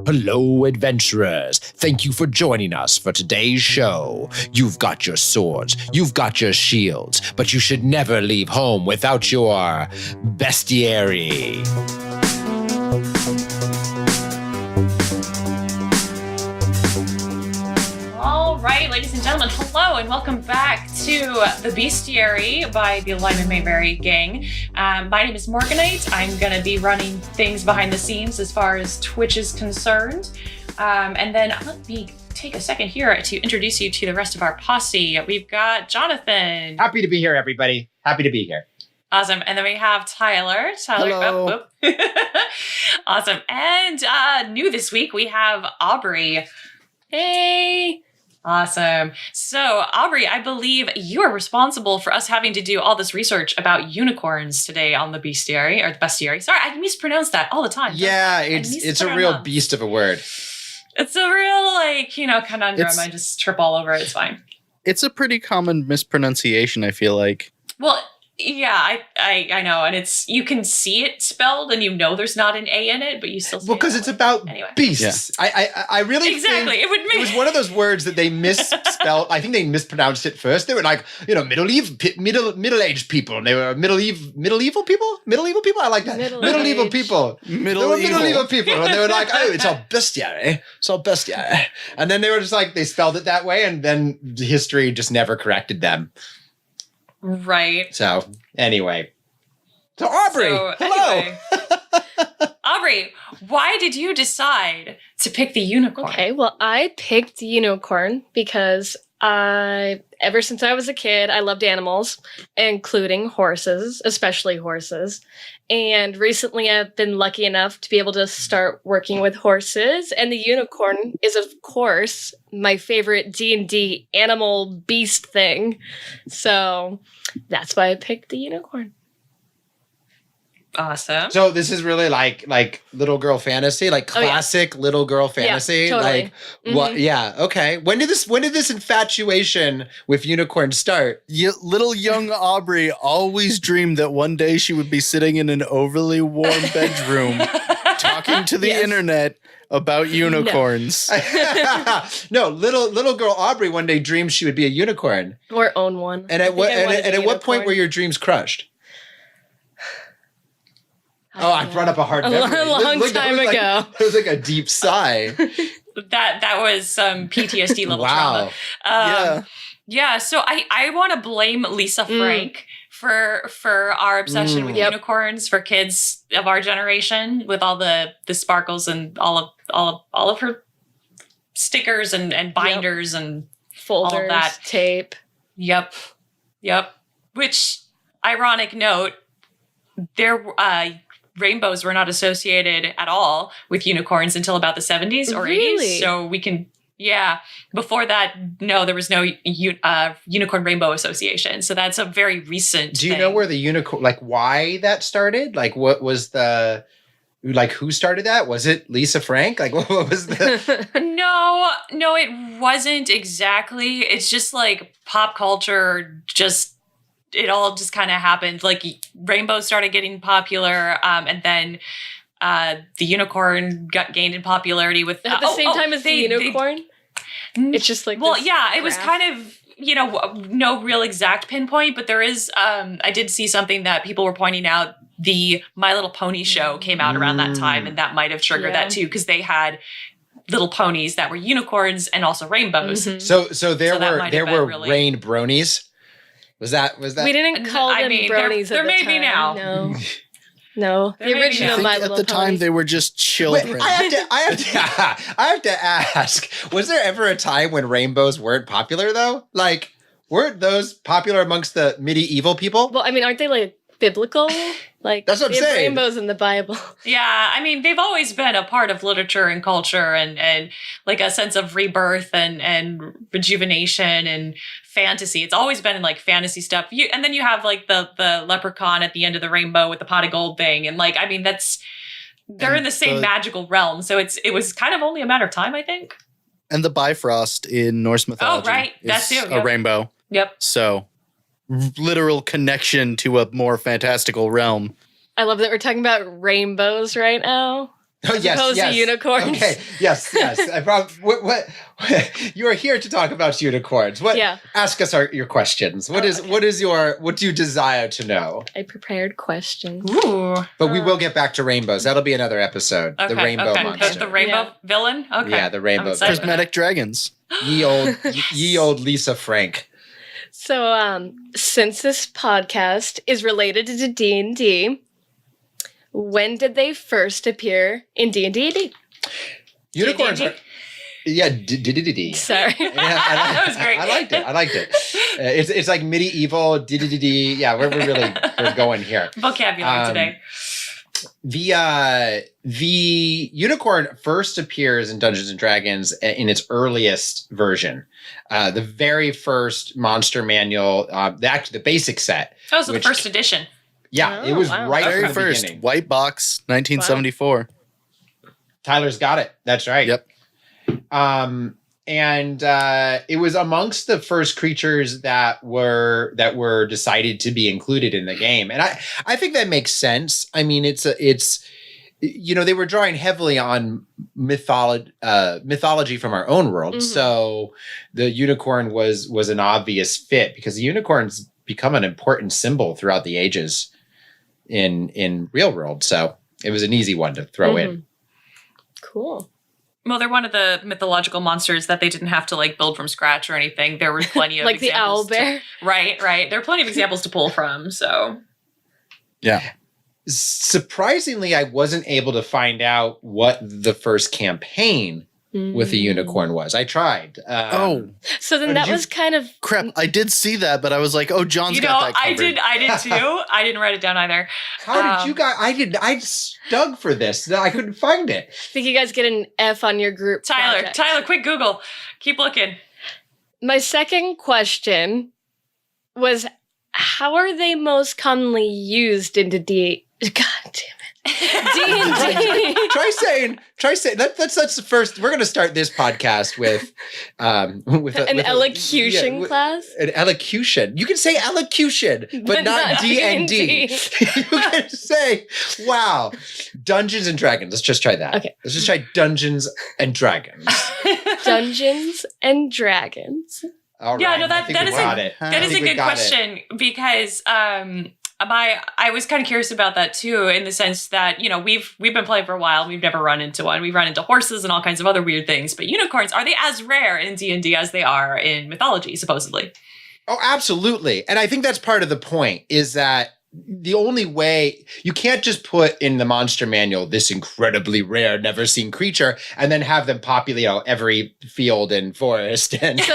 Hello, adventurers. Thank you for joining us for today's show. You've got your swords, you've got your shields, but you should never leave home without your bestiary. All right, ladies and gentlemen, hello and welcome back to the Bestiary by the Lyman Mayberry gang. My name is Morganite. I'm going to be running things behind the scenes as far as Twitch is concerned. And then let me take a second here to introduce you to the rest of our posse. We've got Jonathan. Happy to be here, everybody. Happy to be here. Awesome. And then we have Tyler. Hello. Awesome. And new this week, we have Aubrey. Hey. Awesome. So, Aubrey, I believe you are responsible for us having to do all this research about unicorns today on the Bestiary, or the Bestiary. Sorry, I mispronounce that all the time. Yeah, it's a real beast of a word. It's a real, conundrum. I just trip all over it. It's fine. It's a pretty common mispronunciation, I feel like. Well, yeah, I know. And you can see it spelled and you know there's not an A in it, but you still say because it's about beasts. Yeah. I really exactly. think it was one of those words that they misspelled. I think they mispronounced it first. They were like, middle-aged people. And they were medieval people? Medieval people? I like that. Medieval people. Medieval people. And they were like, oh, it's all bestiary. It's all bestiary. And then they were just like, they spelled it that way. And then history just never corrected them. Right. So, anyway. So, Aubrey, hello. Anyway. Aubrey, why did you decide to pick the unicorn? Okay, well, I picked the unicorn because ever since I was a kid, I loved animals, including horses, especially horses. And recently I've been lucky enough to be able to start working with horses. And the unicorn is, of course, my favorite D&D animal beast thing. So that's why I picked the unicorn. Awesome. So this is really like little girl fantasy, like classic little girl fantasy. Yeah, totally. Like what? Yeah. Okay. When did this infatuation with unicorns start? Little young Aubrey always dreamed that one day she would be sitting in an overly warm bedroom talking to the internet about unicorns. No, little girl Aubrey one day dreamed she would be a unicorn or own one. And at what point were your dreams crushed? Oh, I brought up a hard memory. A long time ago. It was like a deep sigh. That was some PTSD level wow. trauma. Yeah. So I want to blame Lisa Frank for our obsession with unicorns for kids of our generation, with all the sparkles and all of her stickers and binders and folders, all of that tape. Yep. Which, ironic note, rainbows were not associated at all with unicorns until about the 70s or 80s. So we can, before that, no, there was no unicorn rainbow association. So that's a very recent Do you know where the unicorn, like why that started? Like what was who started that? Was it Lisa Frank? Like what was the... No, it wasn't exactly. It's just like pop culture it all just kind of happened. Like rainbows started getting popular, and then the unicorn gained in popularity with at the same time as the unicorn. It's just like it was kind of no real exact pinpoint, but there is. I did see something that people were pointing out. The My Little Pony show came out around that time, and that might have triggered that too, because they had little ponies that were unicorns and also rainbows. Mm-hmm. So there were rain bronies. Was that? We didn't call them bronies. There may be now. No. The original My Little Ponies. At the time, they were just children. Wait, I have to ask. Was there ever a time when rainbows weren't popular though? Like, weren't those popular amongst the medieval people? Well, I mean, aren't they like biblical? Like that's what I'm saying. Rainbows in the Bible. Yeah, I mean, they've always been a part of literature and culture, and like a sense of rebirth and rejuvenation and fantasy. It's always been in like fantasy stuff. And then you have like the leprechaun at the end of the rainbow with the pot of gold thing, and like, I mean, they're in the same magical realm. So it was kind of only a matter of time, I think. And the Bifrost in Norse mythology. Oh, right, that's a rainbow. Yep. So literal connection to a more fantastical realm. I love that we're talking about rainbows right now. Oh, As opposed to unicorns. Okay, yes. What you are here to talk about unicorns. Ask us your questions. What do you desire to know? I prepared questions. Ooh. But we will get back to rainbows. That'll be another episode. Okay, the rainbow monster. The rainbow villain? Okay. Yeah, the rainbow I'm excited. Prismatic dragons. Ye old Lisa Frank. So, since this podcast is related to D&D, when did they first appear in D&D? Unicorns are... Yeah, D. Sorry. Yeah, That was great. I liked it. It's like medieval D. Yeah, we're going here. Vocabulary today. The unicorn first appears in Dungeons and Dragons in its earliest version. The very first Monster Manual, the basic set. Oh, so the first edition. Yeah, it was right Very from the first, beginning. white box, 1974. Tyler's got it. That's right. Yep. And it was amongst the first creatures that were decided to be included in the game, and I think that makes sense. I mean, it's they were drawing heavily on mythology from our own world, Mm-hmm. so the unicorn was an obvious fit because the unicorn's become an important symbol throughout the ages in real world. So it was an easy one to throw in. Cool. Well, they're one of the mythological monsters that they didn't have to like build from scratch or anything. There were plenty of Like the owl examples bear? Right. There are plenty of examples to pull from. So Yeah. Surprisingly, I wasn't able to find out what the first campaign with the unicorn was. I tried. So then Oh, that did you- was kind of... Crap. I did see that, but I was like, oh, John's got that covered. I did too. I didn't write it down either. How did you guys? I dug for this. I couldn't find it. I think you guys get an F on your group project. Tyler, quick Google. Keep looking. My second question was, how are they most commonly used into D? God damn it. D&D. Try saying. That's the first. We're going to start this podcast with An elocution class? An elocution. You can say elocution, but not D&D. You can say, wow, Dungeons and Dragons. Let's just try that. Okay. Let's just try Dungeons and Dragons. Dungeons and Dragons. All right. Yeah, no, I think that we is got it. that is a good question because I was kind of curious about that too, in the sense that, we've been playing for a while. We've never run into one. We've run into horses and all kinds of other weird things. But unicorns, are they as rare in D&D as they are in mythology, supposedly? Oh, absolutely. And I think that's part of the point is that the only way you can't just put in the Monster Manual this incredibly rare, never seen creature and then have them populate every field and forest. And So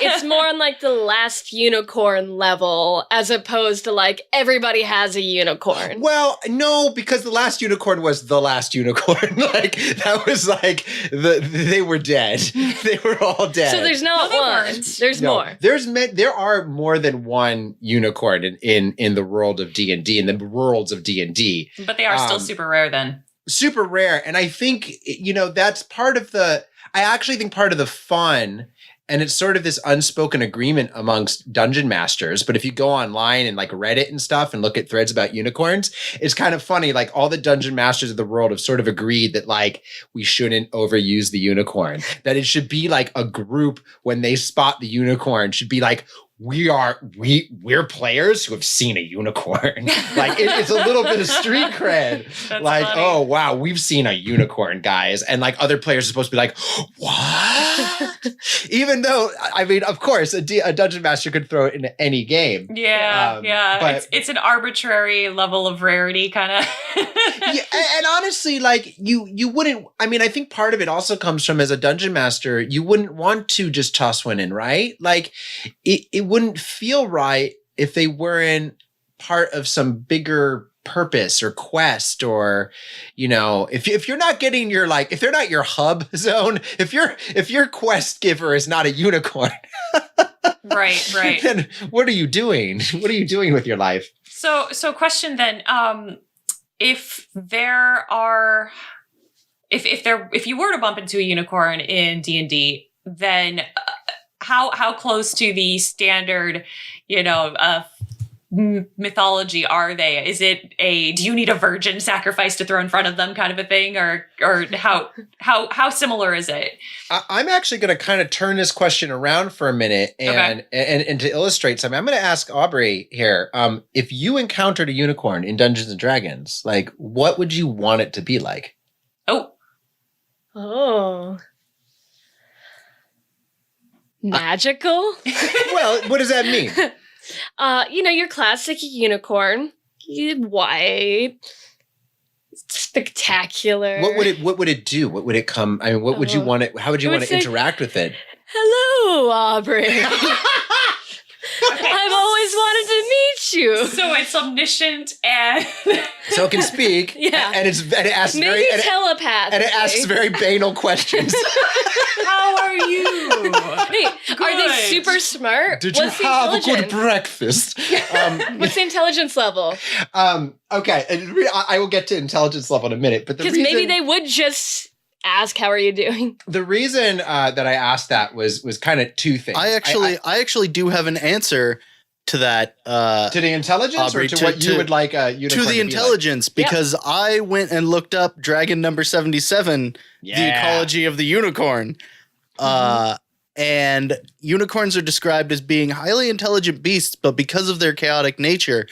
it's more on like the last unicorn level as opposed to like everybody has a unicorn. well, no, because the last unicorn was the last unicorn. Like that was like they were dead. They were all dead. So there's not No, they one. weren't. There's No, more. there are more than one unicorn in the world of D&D, in the worlds of D&D. But they are still super rare then. Super rare. And I think, that's part of I actually think part of the fun, and it's sort of this unspoken agreement amongst dungeon masters. But if you go online and like Reddit and stuff and look at threads about unicorns, it's kind of funny. Like all the dungeon masters of the world have sort of agreed that like we shouldn't overuse the unicorn, that it should be like a group when they spot the unicorn should be like, we're players who have seen a unicorn. Like it's a little bit of street cred. That's like, funny. oh wow, we've seen a unicorn, guys. And like other players are supposed to be like, what? Even though, I mean, of course, a dungeon master could throw it into any game. Yeah, but- it's an arbitrary level of rarity, kind of. Yeah, and honestly, like you wouldn't. I mean, I think part of it also comes from as a dungeon master, you wouldn't want to just toss one in, right? Like it wouldn't feel right if they weren't part of some bigger purpose or quest, or if you're not getting your if they're not your hub zone, if your quest giver is not a unicorn, Right. then what are you doing? What are you doing with your life? So question then, if you were to bump into a unicorn in D&D, then how close to the standard, mythology are they? Is it do you need a virgin sacrifice to throw in front of them kind of a thing, or how similar is it? I'm actually going to kind of turn this question around for a minute and to illustrate something. I'm going to ask Aubrey here. If you encountered a unicorn in Dungeons and Dragons, like what would you want it to be like? Oh. Magical? Well, what does that mean? Your classic unicorn. White. Spectacular. What would it do? What would it come? I mean, what would you want it? How would you want to interact with it? Hello, Aubrey. I've always wanted to meet you. So it's omniscient and so it can speak. Yeah. And it asks maybe telepathy. And it asks very banal questions. How are you? Hey, are they super smart? Did you have a good breakfast? What's the intelligence level? Okay, and I will get to intelligence level in a minute, but because maybe they would just ask, "How are you doing?" The reason that I asked that was kind of two things. I actually do have an answer to that. To the intelligence, Aubrey, or to what you would like a unicorn to the intelligence, because I went and looked up Dragon number 77, the ecology of the unicorn. And unicorns are described as being highly intelligent beasts, but because of their chaotic nature,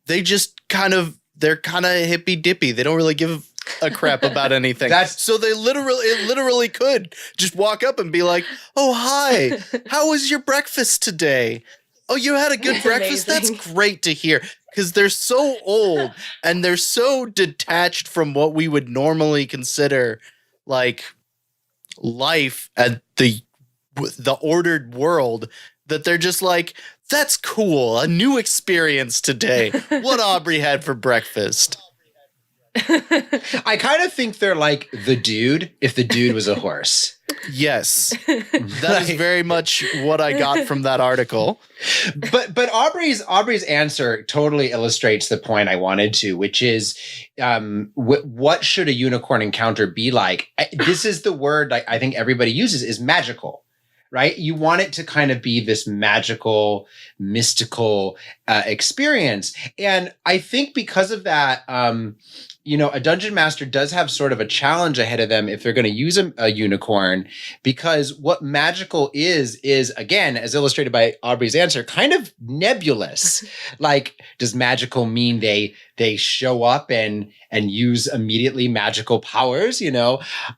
they're kind of hippy dippy. They don't really give a crap about anything. So they literally could just walk up and be like, "Oh, hi, how was your breakfast today? Oh, you had a good breakfast? Amazing. That's great to hear." Because they're so old and they're so detached from what we would normally consider like life at the ordered world, that they're just like, "That's cool, a new experience today. What Aubrey had for breakfast." I kind of think they're like the dude if the dude was a horse. Yes, that is very much what I got from that article. But Aubrey's answer totally illustrates the point I wanted to, which is what should a unicorn encounter be like? This is the word I think everybody uses, is magical. Right? You want it to kind of be this magical, mystical experience. And I think because of that, a dungeon master does have sort of a challenge ahead of them if they're going to use a unicorn, because what magical is again, as illustrated by Aubrey's answer, kind of nebulous. Like, does magical mean they show up and use immediately magical powers?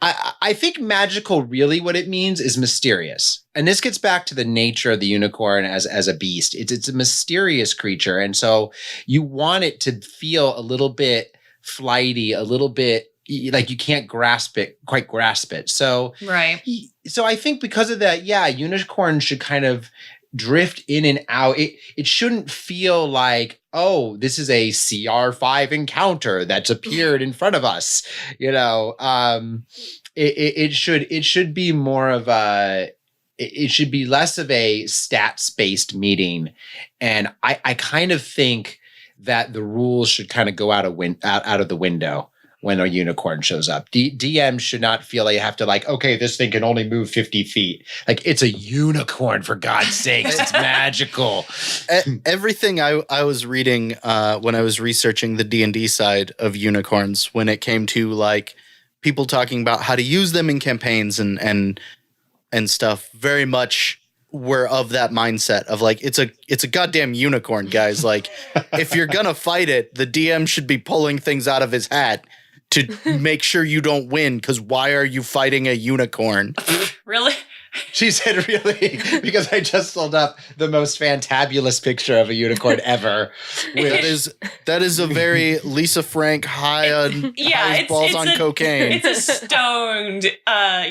I think magical, really what it means is mysterious. And this gets back to the nature of the unicorn as a beast. It's a mysterious creature. And so you want it to feel a little bit flighty, a little bit like you can't quite grasp it. So, right. So I think because of that, unicorn should kind of drift in and out. It shouldn't feel like, oh, this is a CR5 encounter that's appeared in front of us. It should be more of it should be less of a stats-based meeting. And I kind of think that the rules should kind of go out of the window when a unicorn shows up. DM should not feel like you have to okay, this thing can only move 50 feet. Like, it's a unicorn, for God's sakes. It's magical. Everything I was reading when I was researching the D&D side of unicorns, when it came to people talking about how to use them in campaigns and stuff, very much were of that mindset of it's a goddamn unicorn, guys. If you're gonna fight it, the DM should be pulling things out of his hat to make sure you don't win, because why are you fighting a unicorn? Really? She said, really? Because I just pulled up the most fantabulous picture of a unicorn ever. That is a very Lisa Frank high on balls on cocaine. It's a stoned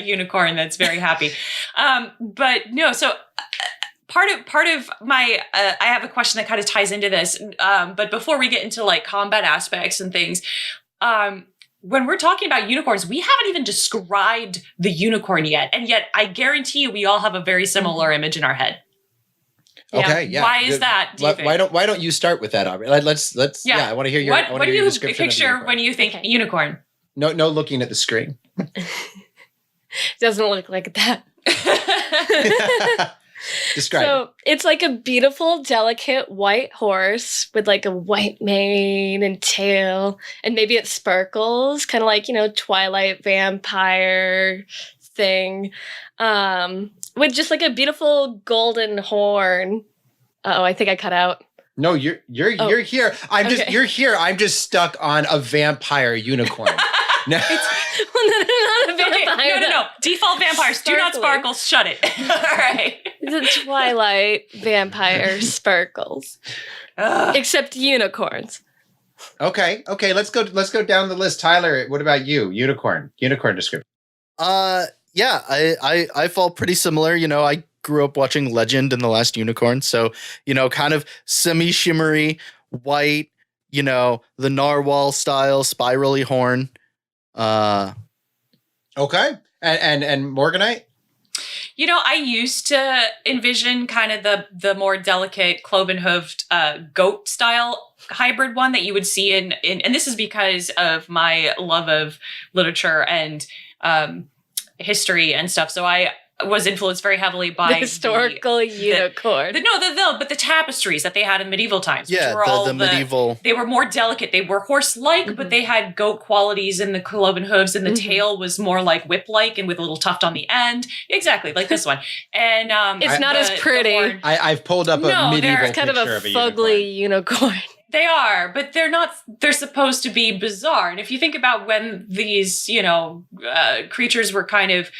unicorn that's very happy. But no, so part of my I have a question that kind of ties into this. But before we get into combat aspects and things, when we're talking about unicorns, we haven't even described the unicorn yet. And yet I guarantee you we all have a very similar image in our head. Okay, yeah. Why is that? Do you think? Why don't you start with that, Aubrey? Let's I want to hear your what do you description picture when you think unicorn? No looking at the screen. Doesn't look like that. Describe it. So it's like a beautiful, delicate white horse with like a white mane and tail, and maybe it sparkles, kind of like, Twilight vampire thing, with just like a beautiful golden horn. Oh, I think I cut out. No, you're here. You're here. I'm just stuck on a vampire unicorn. No. Well, not a vampire. Okay, no. Default vampires. Do not Sparkling. sparkle. Shut it. All right. It's a Twilight vampire sparkles. Ugh. Except unicorns. Okay. Let's go down the list. Tyler, what about you? Unicorn description. Yeah, I fall pretty similar. I grew up watching Legend and the Last Unicorn, so kind of semi-shimmery, white, the narwhal style spirally horn. Okay. And Morganite? I used to envision kind of the more delicate cloven-hooved goat style hybrid one that you would see in and this is because of my love of literature and history and stuff. So I was influenced very heavily by The historical unicorn. But the tapestries that they had in medieval times. Yeah, which were all the medieval. They were more delicate. They were horse-like, but they had goat qualities in the cloven hooves, and the tail was more like whip-like and with a little tuft on the end. Exactly, like this one. And it's not as pretty. I've pulled up a No, medieval they're It's kind of picture a of a fugly unicorn. They are, but they're not. They're supposed to be bizarre. And if you think about when these, creatures were kind of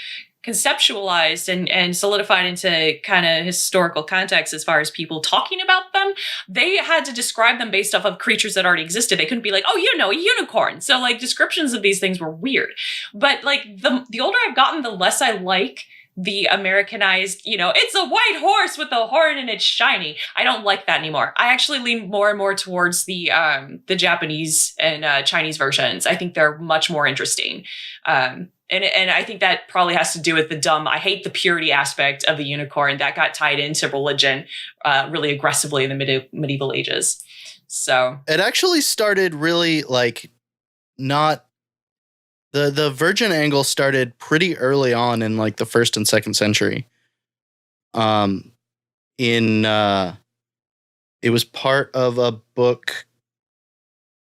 conceptualized and solidified into kind of historical context as far as people talking about them, they had to describe them based off of creatures that already existed. They couldn't be like, oh, a unicorn. So like descriptions of these things were weird. But like the older I've gotten, the less I like the Americanized, it's a white horse with a horn and it's shiny. I don't like that anymore. I actually lean more and more towards the Japanese and Chinese versions. I think they're much more interesting. And I think that probably has to do with I hate the purity aspect of the unicorn that got tied into religion really aggressively in the medieval ages. So it actually started really not. The virgin angle started pretty early on in the 1st and 2nd century. It was part of a book,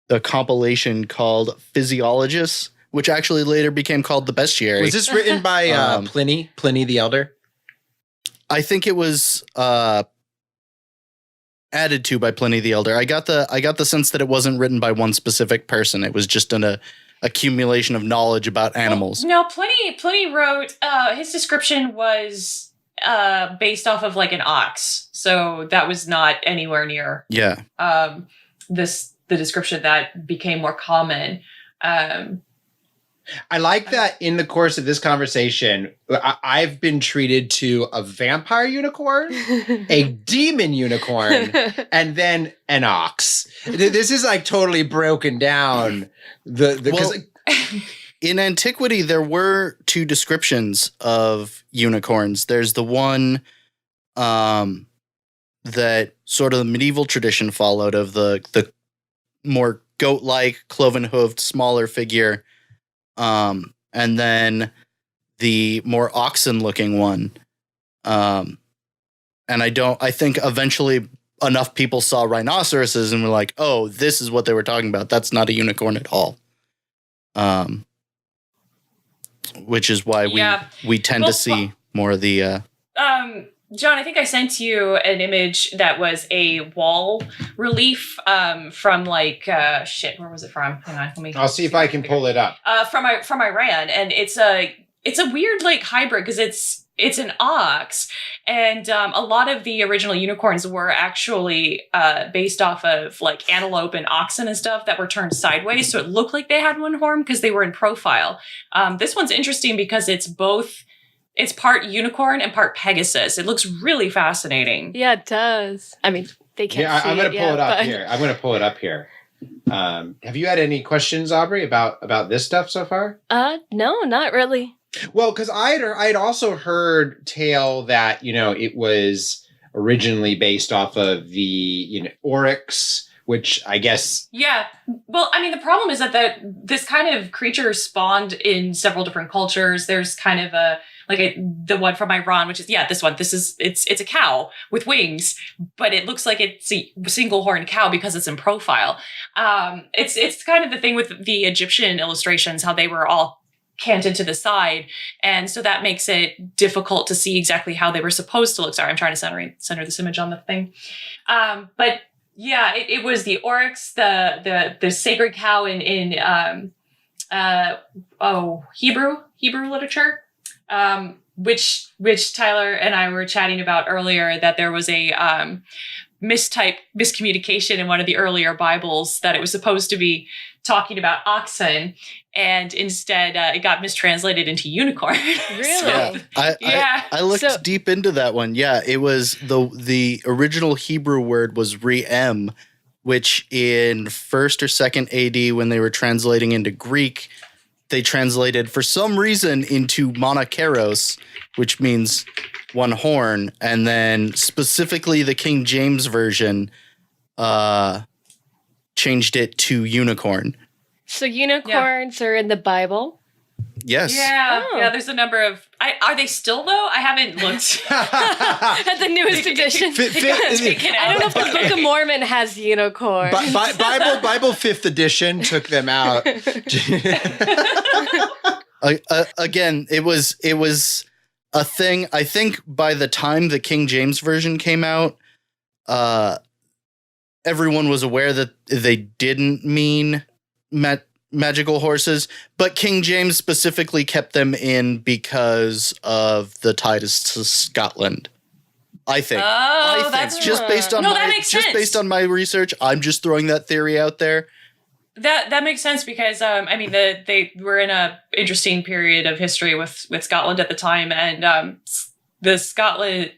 a compilation called Physiologists, which actually later became called the Bestiary. Was this written by Pliny the Elder? I think it was added to by Pliny the Elder. I got the sense that it wasn't written by one specific person. It was just an accumulation of knowledge about animals. Well, no, Pliny wrote, his description was based off of an ox. So that was not anywhere near the description that became more common. I like that in the course of this conversation, I've been treated to a vampire unicorn, a demon unicorn, and then an ox. This is totally broken down. In antiquity, there were two descriptions of unicorns. There's the one that sort of the medieval tradition followed of the more goat-like, cloven-hooved, smaller figure. And then the more oxen-looking one. And I think eventually enough people saw rhinoceroses and were like, oh, this is what they were talking about. That's not a unicorn at all. Which is why we tend to see more of the... John, I think I sent you an image that was a wall relief from where was it from? Hang on, I'll see if I can pull it up. From Iran, and it's a weird hybrid because it's an ox, and a lot of the original unicorns were actually based off of antelope and oxen and stuff that were turned sideways, so it looked like they had one horn because they were in profile. This one's interesting because it's part unicorn and part Pegasus. It looks really fascinating. Yeah, it does. I mean, they can't see I'm going to pull it up but... here. I'm going to pull it up here. Have you had any questions, Aubrey, about this stuff so far? No, not really. Well, because I'd also heard tale that, it was originally based off of the, oryx, which I guess... Yeah. Well, I mean, the problem is that this kind of creature spawned in several different cultures. There's kind of the one from Iran, which is this one. It's a cow with wings, but it looks like it's a single horned cow because it's in profile. It's kind of the thing with the Egyptian illustrations, how they were all canted to the side, and so that makes it difficult to see exactly how they were supposed to look. Sorry, I'm trying to center this image on the thing, but yeah, it was the oryx, the sacred cow in Hebrew literature, which Tyler and I were chatting about earlier, that there was a miscommunication in one of the earlier Bibles, that it was supposed to be talking about oxen, and instead it got mistranslated into unicorn. Really? I looked deep into that one. Yeah, it was the original Hebrew word was re'em, which in 1st or 2nd AD, when they were translating into Greek, they translated for some reason into monokeros, which means one horn, and then specifically the King James version changed it to unicorn. So unicorns are in the Bible? Yes. Yeah. Oh. Yeah, there's a number of... are they still, though? I haven't looked. At the newest edition. I don't know if the Book of Mormon has unicorn. Bible 5th edition took them out. Again, it was a thing. I think by the time the King James version came out, everyone was aware that they didn't mean magical horses, but King James specifically kept them in because of the ties to Scotland. I think. Oh, that's just based on that makes sense. Just based on my research, I'm just throwing that theory out there. That makes sense because they were in a interesting period of history with Scotland at the time, and the Scottish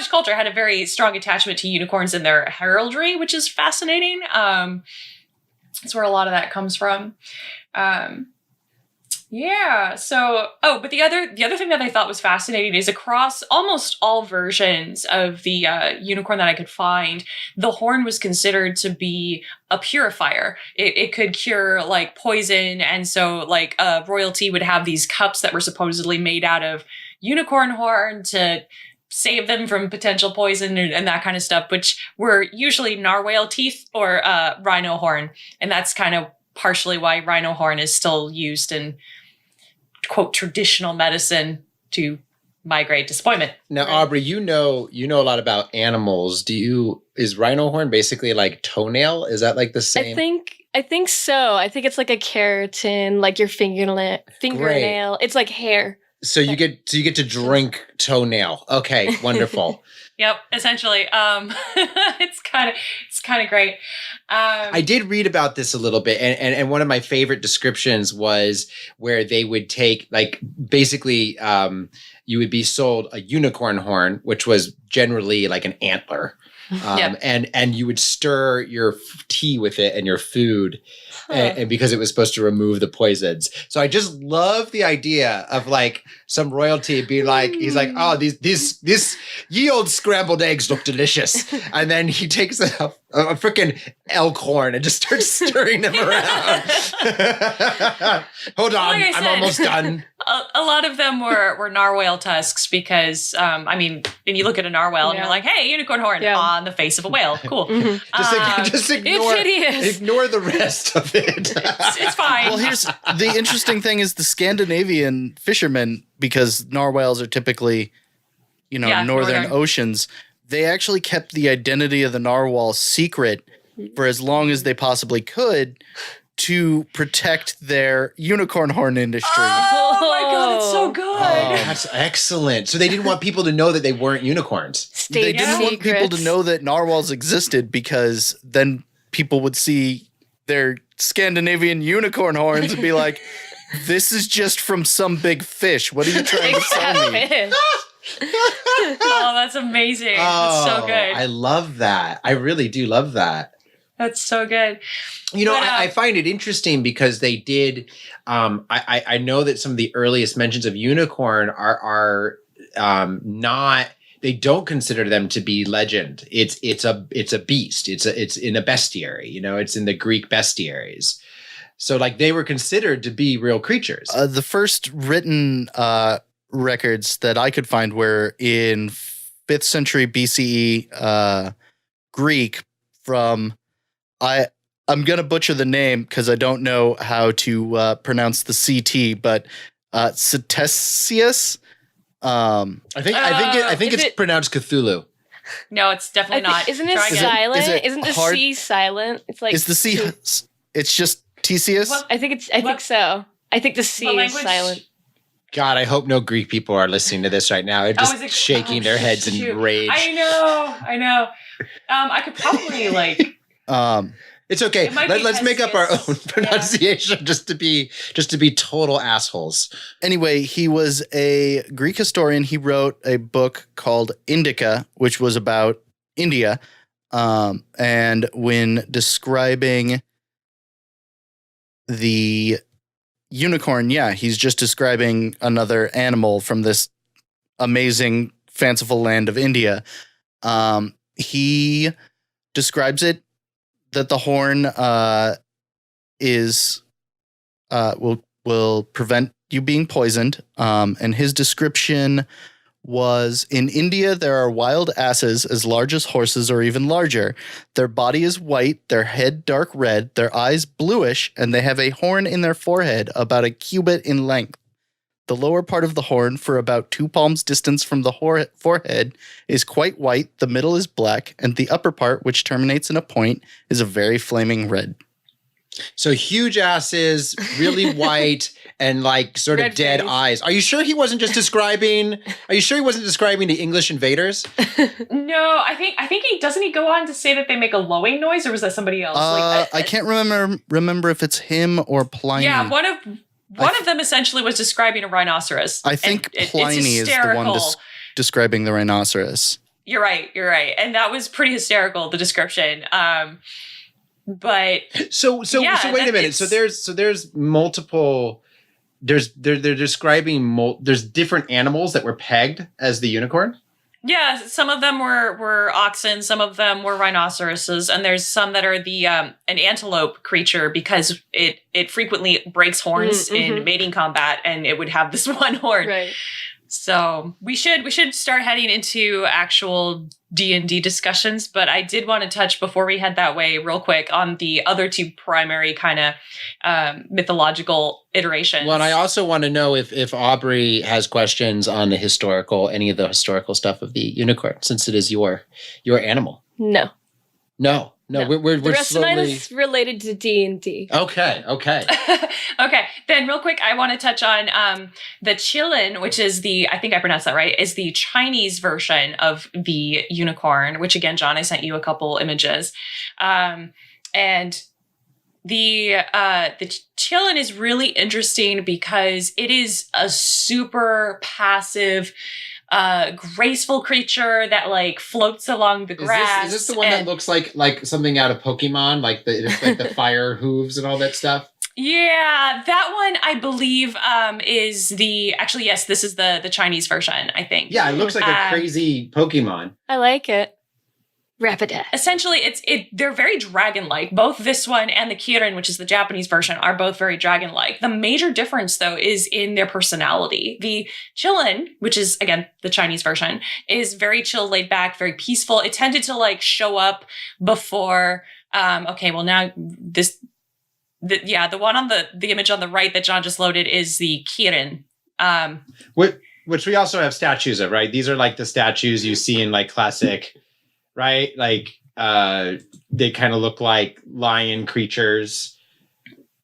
culture had a very strong attachment to unicorns in their heraldry, which is fascinating. That's where a lot of that comes from. Yeah. So, but the other thing that I thought was fascinating is across almost all versions of the unicorn that I could find, the horn was considered to be a purifier. It could cure like poison, and so like royalty would have these cups that were supposedly made out of unicorn horn to save them from potential poison and that kind of stuff, which were usually narwhal teeth or rhino horn, and that's kind of partially why rhino horn is still used in, quote, traditional medicine to migrate disappointment. Now, Aubrey, you know a lot about animals. Is rhino horn basically like toenail? Is that like the same? I think so. I think it's like a keratin, like your fingernail. Great. It's like hair. So you get to drink toenail. Okay, wonderful. Yep, essentially. It's kind of great. I did read about this a little bit, and one of my favorite descriptions was where they would take, like, basically, you would be sold a unicorn horn, which was generally like an antler, and you would stir your tea with it and your food. And because it was supposed to remove the poisons. So I just love the idea of like some royalty being like, he's like, oh, these ye old scrambled eggs look delicious. And then he takes a freaking elk horn and just starts stirring them around. Hold on, Like I I'm said, almost done. A lot of them were narwhal tusks because, when you look at a narwhal and you're like, hey, unicorn horn on the face of a whale. Cool. Just ignore the rest of it. It's fine. Well, here's the interesting thing is the Scandinavian fishermen, because narwhals are typically, northern oceans, they actually kept the identity of the narwhal secret for as long as they possibly could to protect their unicorn horn industry. Oh my God, that's so good. Oh, that's excellent. So they didn't want people to know that they weren't unicorns. They didn't want people to know that narwhals existed, because then people would see their Scandinavian unicorn horns and be like, this is just from some big fish. What are you trying to sell me? Oh, that's amazing. That's so good. I love that. I really do love that. That's so good. I find it interesting because they did. I know that some of the earliest mentions of unicorn are not. They don't consider them to be legend. It's a beast. It's in a bestiary. It's in the Greek bestiaries. So like they were considered to be real creatures. The first written records that I could find were in 5th century BCE Greek from I'm gonna butcher the name because I don't know how to pronounce the CT, but Ctesias. I think it's pronounced Cthulhu. No, it's definitely not. Isn't it Try again. silent? Is it Isn't the hard- C silent? It's like Is the C? It's just Theseus. What- I think so. I think the C What is language? silent. God, I hope no Greek people are listening to this right now. They're just is it- shaking their heads shoot. in rage. I know. I could probably like. It's okay. It might be Let's make up our own Theseus. pronunciation just to be total assholes. Anyway, he was a Greek historian. He wrote a book called Indica, which was about India. And when describing the unicorn, he's just describing another animal from this amazing, fanciful land of India. He describes it that the horn will prevent you being poisoned. And his description was, in India, there are wild asses as large as horses or even larger. Their body is white, their head dark red, their eyes bluish, and they have a horn in their forehead about a cubit in length. The lower part of the horn, for about 2 palms distance from the forehead, is quite white, the middle is black, and the upper part, which terminates in a point, is a very flaming red. So huge asses, really white, and like sort of Red dead face. eyes. Are you sure he wasn't just describing? Are you sure he wasn't describing the English invaders? No, I think he doesn't. He go on to say that they make a lowing noise, or was that somebody else? I can't remember if it's him or Pliny. Yeah, one of them essentially was describing a rhinoceros. I think and Pliny is the one describing the rhinoceros. You're right, and that was pretty hysterical. The description. But So Yeah, wait a minute. it's- So there's multiple. They're describing there's different animals that were pegged as the unicorn. yeah, some of them were oxen, some of them were rhinoceroses, and there's some that are the an antelope creature because it frequently breaks horns in mating combat, and it would have this one horn. Right. So we should start heading into actual D&D discussions, but I did want to touch before we head that way real quick on the other 2 primary kind of mythological iterations. Well, and I also want to know if Aubrey has questions on any of the historical stuff of the unicorn, since it is your animal. No. No, we're The rest of mine slowly. is related to D&D. Okay. Okay, then real quick, I want to touch on the Qilin, which is I think I pronounced that right, is the Chinese version of the unicorn, which again, John, I sent you a couple images. And the Qilin is really interesting because it is a super passive, graceful creature that like floats along the grass. Is this the one that looks like something out of Pokemon, like the fire hooves and all that stuff? Yeah, that one I believe is yes, this is the Chinese version, I think. Yeah, it looks like a crazy Pokemon. I like it. Rapidash. Essentially, they're very dragon-like. Both this one and the Kirin, which is the Japanese version, are both very dragon-like. The major difference, though, is in their personality. The Qilin, which is, again, the Chinese version, is very chill, laid back, very peaceful. It tended to, like, show up before, the one on the image on the right that John just loaded is the Kirin. Which we also have statues of, right? These are like the statues you see in like classic... Right? Like, they kind of look like lion creatures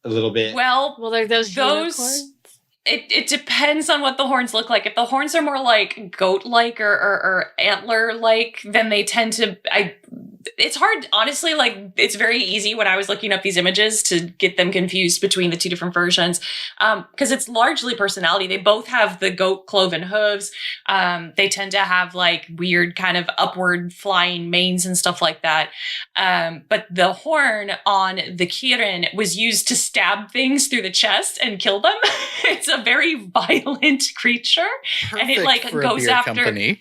a little bit. Well, They're those unicorns. It depends on what the horns look like. If the horns are more like goat-like or antler-like, then they tend to... it's hard, honestly, like, it's very easy when I was looking up these images to get them confused between the 2 different versions, because it's largely personality. They both have the goat cloven hooves. They tend to have, like, weird kind of upward flying manes and stuff like that. But the horn on the Kirin was used to stab things through the chest and kill them. It's a very violent creature. And it, like, Perfect for a goes beer after... company.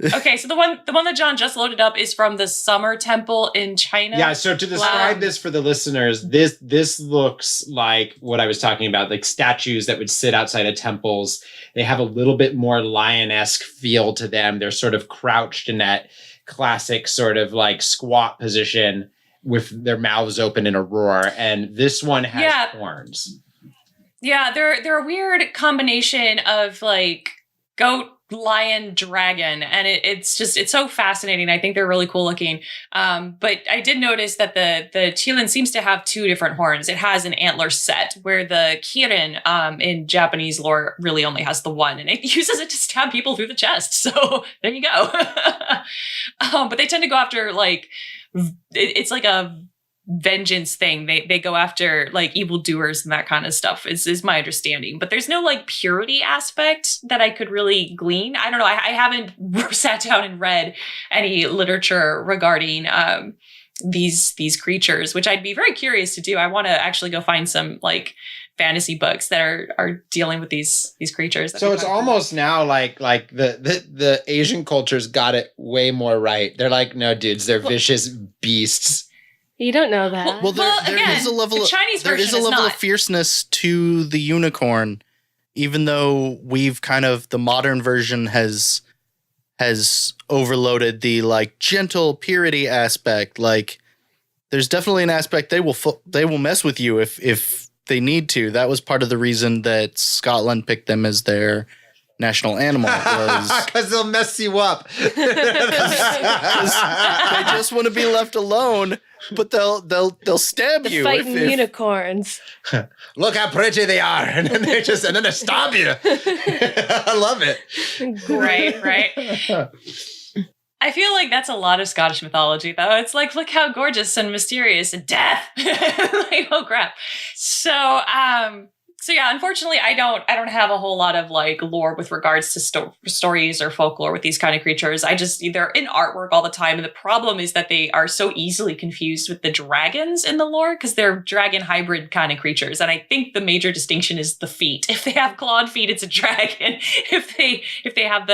Okay, so the one that John just loaded up is from the Summer Temple in China. Yeah, so to describe this for the listeners, this looks like what I was talking about, like statues that would sit outside of temples. They have a little bit more lion-esque feel to them. They're sort of crouched in that classic sort of like squat position with their mouths open in a roar. And this one has horns. Yeah, they're a weird combination of like goat, lion, dragon, and it's so fascinating. I think they're really cool looking. But I did notice that the Qilin seems to have two different horns. It has an antler set, where the Kirin in Japanese lore really only has the one, and it uses it to stab people through the chest. So there you go. But they tend to go after like it's like a vengeance thing. They go after like evildoers and that kind of stuff is my understanding, but there's no like purity aspect that I could really glean. I don't know. I haven't sat down and read any literature regarding these creatures, which I'd be very curious to do. I want to actually go find some like fantasy books that are dealing with these creatures. So it's almost now like the Asian culture's got it way more right. They're like, no, dudes, they're vicious beasts. You don't know that. Well, there again, is a level. The Chinese there is a level of fierceness to the unicorn, even though we've kind of the modern version has overloaded the like gentle purity aspect. Like, there's definitely an aspect they will mess with you if they need to. That was part of the reason that Scotland picked them as their national animal, was because they'll mess you up. they just want to be left alone. But they'll stab you. Fighting unicorns. Look how pretty they are, and then they stab you. I love it. Right. I feel like that's a lot of Scottish mythology, though. It's like, look how gorgeous and mysterious and death. Like, oh crap. So yeah, unfortunately, I don't have a whole lot of like lore with regards to stories or folklore with these kind of creatures. They're in artwork all the time, and the problem is that they are so easily confused with the dragons in the lore because they're dragon hybrid kind of creatures. And I think the major distinction is the feet. If they have clawed feet, it's a dragon. If they have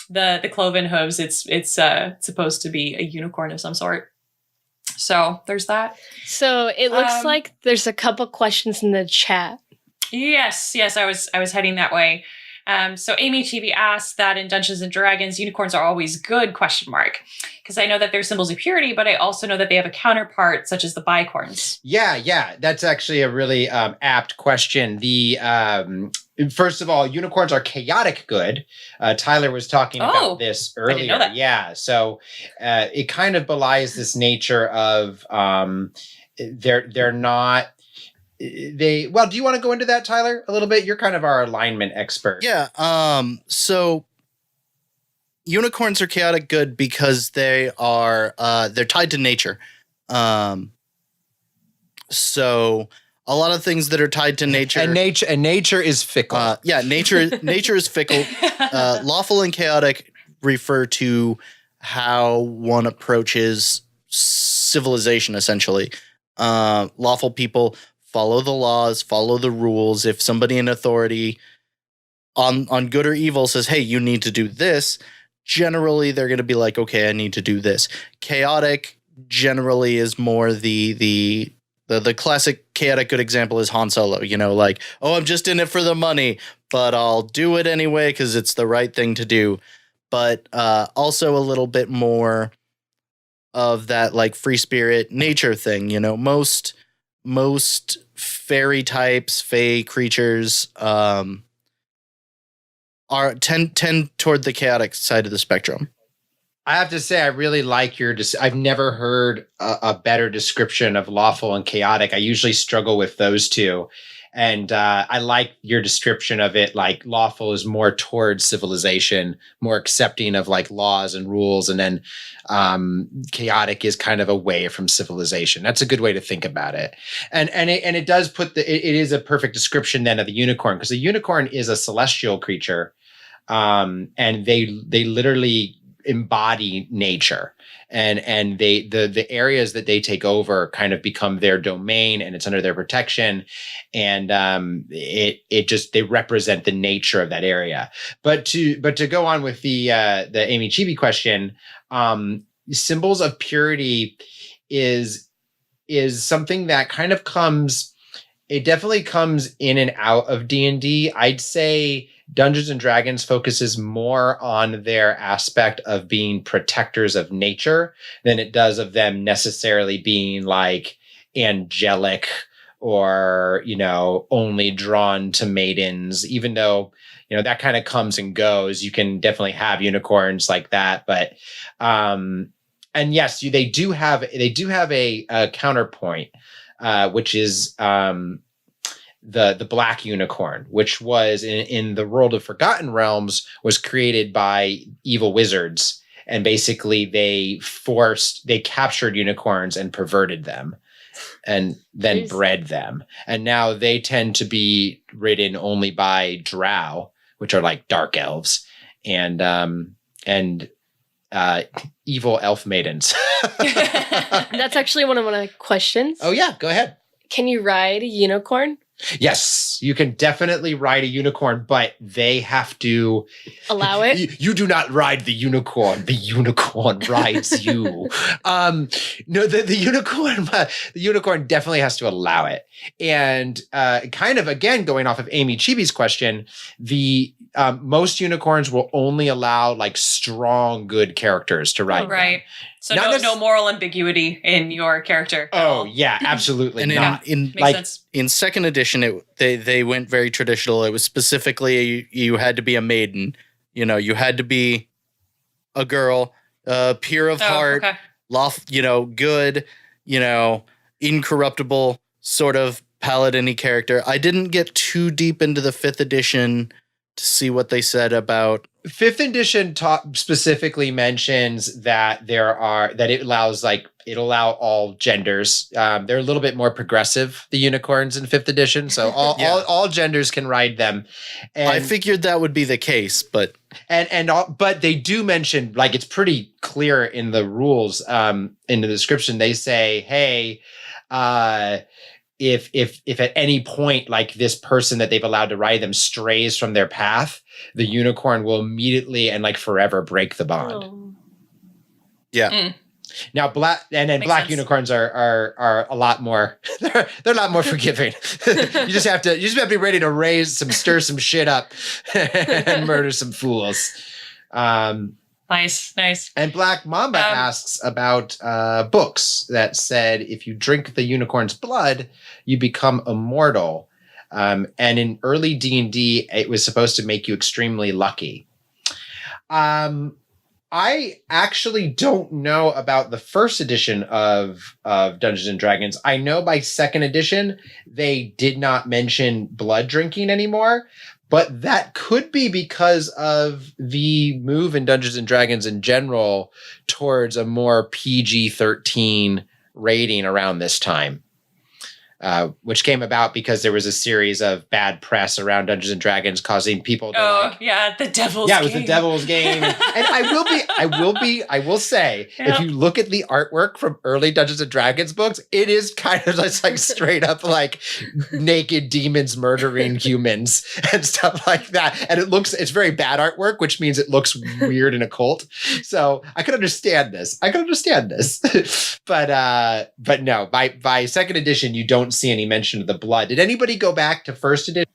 the cloven hooves, it's supposed to be a unicorn of some sort. So there's that. So it looks like there's a couple questions in the chat. Yes, I was heading that way. So Amy TV asked that in Dungeons and Dragons, unicorns are always good, ? Because I know that they're symbols of purity, but I also know that they have a counterpart, such as the bicorns. Yeah, that's actually a really apt question. First of all, unicorns are chaotic good. Tyler was talking about this earlier. I didn't know that. Yeah, so it kind of belies this nature of they're not. Well, do you want to go into that, Tyler, a little bit? You're kind of our alignment expert. Yeah. So unicorns are chaotic good because they're tied to nature. So a lot of things that are tied to nature. And nature is fickle. Nature is fickle. Lawful and chaotic refer to how one approaches civilization, essentially. Lawful people follow the laws, follow the rules. If somebody in authority on good or evil says, hey, you need to do this, generally they're going to be like, okay, I need to do this. Chaotic generally is more the classic chaotic good example is Han Solo, like, oh, I'm just in it for the money, but I'll do it anyway because it's the right thing to do. But also a little bit more of that like free spirit nature thing, most fairy types, fae creatures tend toward the chaotic side of the spectrum. I have to say, I really like your. I've never heard a better description of lawful and chaotic. I usually struggle with those two. And I like your description of it. Like lawful is more towards civilization, more accepting of like laws and rules. And then chaotic is kind of away from civilization. That's a good way to think about it. And it does put it is a perfect description then of the unicorn, because the unicorn is a celestial creature. And they literally embody nature, and the areas that they take over kind of become their domain, and it's under their protection, and it just, they represent the nature of that area. But to go on with the Amy Chibi question, symbols of purity is something that kind of comes, it definitely comes in and out of D&D. I'd say Dungeons and Dragons focuses more on their aspect of being protectors of nature than it does of them necessarily being like angelic or, only drawn to maidens, even though, that kind of comes and goes. You can definitely have unicorns like that, but, and yes, they do have a counterpoint, which is, the black unicorn, which was in the world of Forgotten Realms, was created by evil wizards, and basically they captured unicorns and perverted them, and then bred them, and now they tend to be ridden only by drow, which are like dark elves, and evil elf maidens. That's actually one of my questions. Oh yeah, go ahead. Can you ride a unicorn? Yes, you can definitely ride a unicorn, but they have to allow it. You do not ride the unicorn. The unicorn rides you. No, the unicorn definitely has to allow it. And kind of again going off of Amy Chibi's question, the most unicorns will only allow like strong, good characters to ride. Right. So no moral ambiguity in your character. Oh yeah, absolutely. And not. Makes sense. In second edition, they went very traditional. It was specifically you had to be a maiden. You had to be a girl, pure of heart, good, incorruptible, sort of paladin-y character. I didn't get too deep into the 5th edition to see what they said about. 5th edition specifically mentions that it allow all genders. They're a little bit more progressive, the unicorns in 5th edition, so all genders can ride them. And I figured that would be the case, but but they do mention, like, it's pretty clear in the rules, in the description, they say, hey, if at any point, like, this person that they've allowed to ride them strays from their path, the unicorn will immediately and like forever break the bond. Oh. Yeah. Mm. Now black sense. unicorns are a lot more they're a lot more forgiving. you just have to be ready to stir some shit up and murder some fools. Nice. And Black Mamba asks about books that said if you drink the unicorn's blood, you become immortal. And in early D&D, it was supposed to make you extremely lucky. I actually don't know about the first edition of Dungeons and Dragons. I know by second edition, they did not mention blood drinking anymore. But that could be because of the move in Dungeons and Dragons in general towards a more PG-13 rating around this time, which came about because there was a series of bad press around Dungeons and Dragons causing people to the Devil's Game. Yeah, it was the Devil's Game. And I will say, if you look at the artwork from early Dungeons and Dragons books, it is kind of just like straight up like naked demons murdering humans and stuff like that. And it's very bad artwork, which means it looks weird and occult. So I could understand this. But no, by second edition, you don't see any mention of the blood. Did anybody go back to first edition?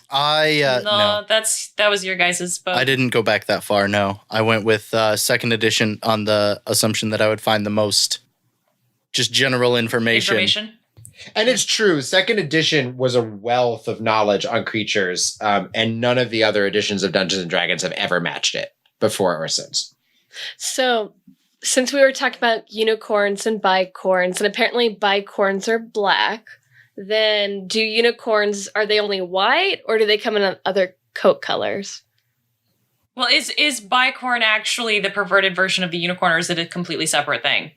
No, that was your guys' book. I didn't go back that far. No, I went with second edition on the assumption that I would find the most just general information. And it's true. Second edition was a wealth of knowledge on creatures, and none of the other editions of Dungeons and Dragons have ever matched it before or since. So, since we were talking about unicorns and bicorns, and apparently bicorns are black, then do unicorns, are they only white, or do they come in other coat colors? Well, is bicorn actually the perverted version of the unicorn, or is it a completely separate thing?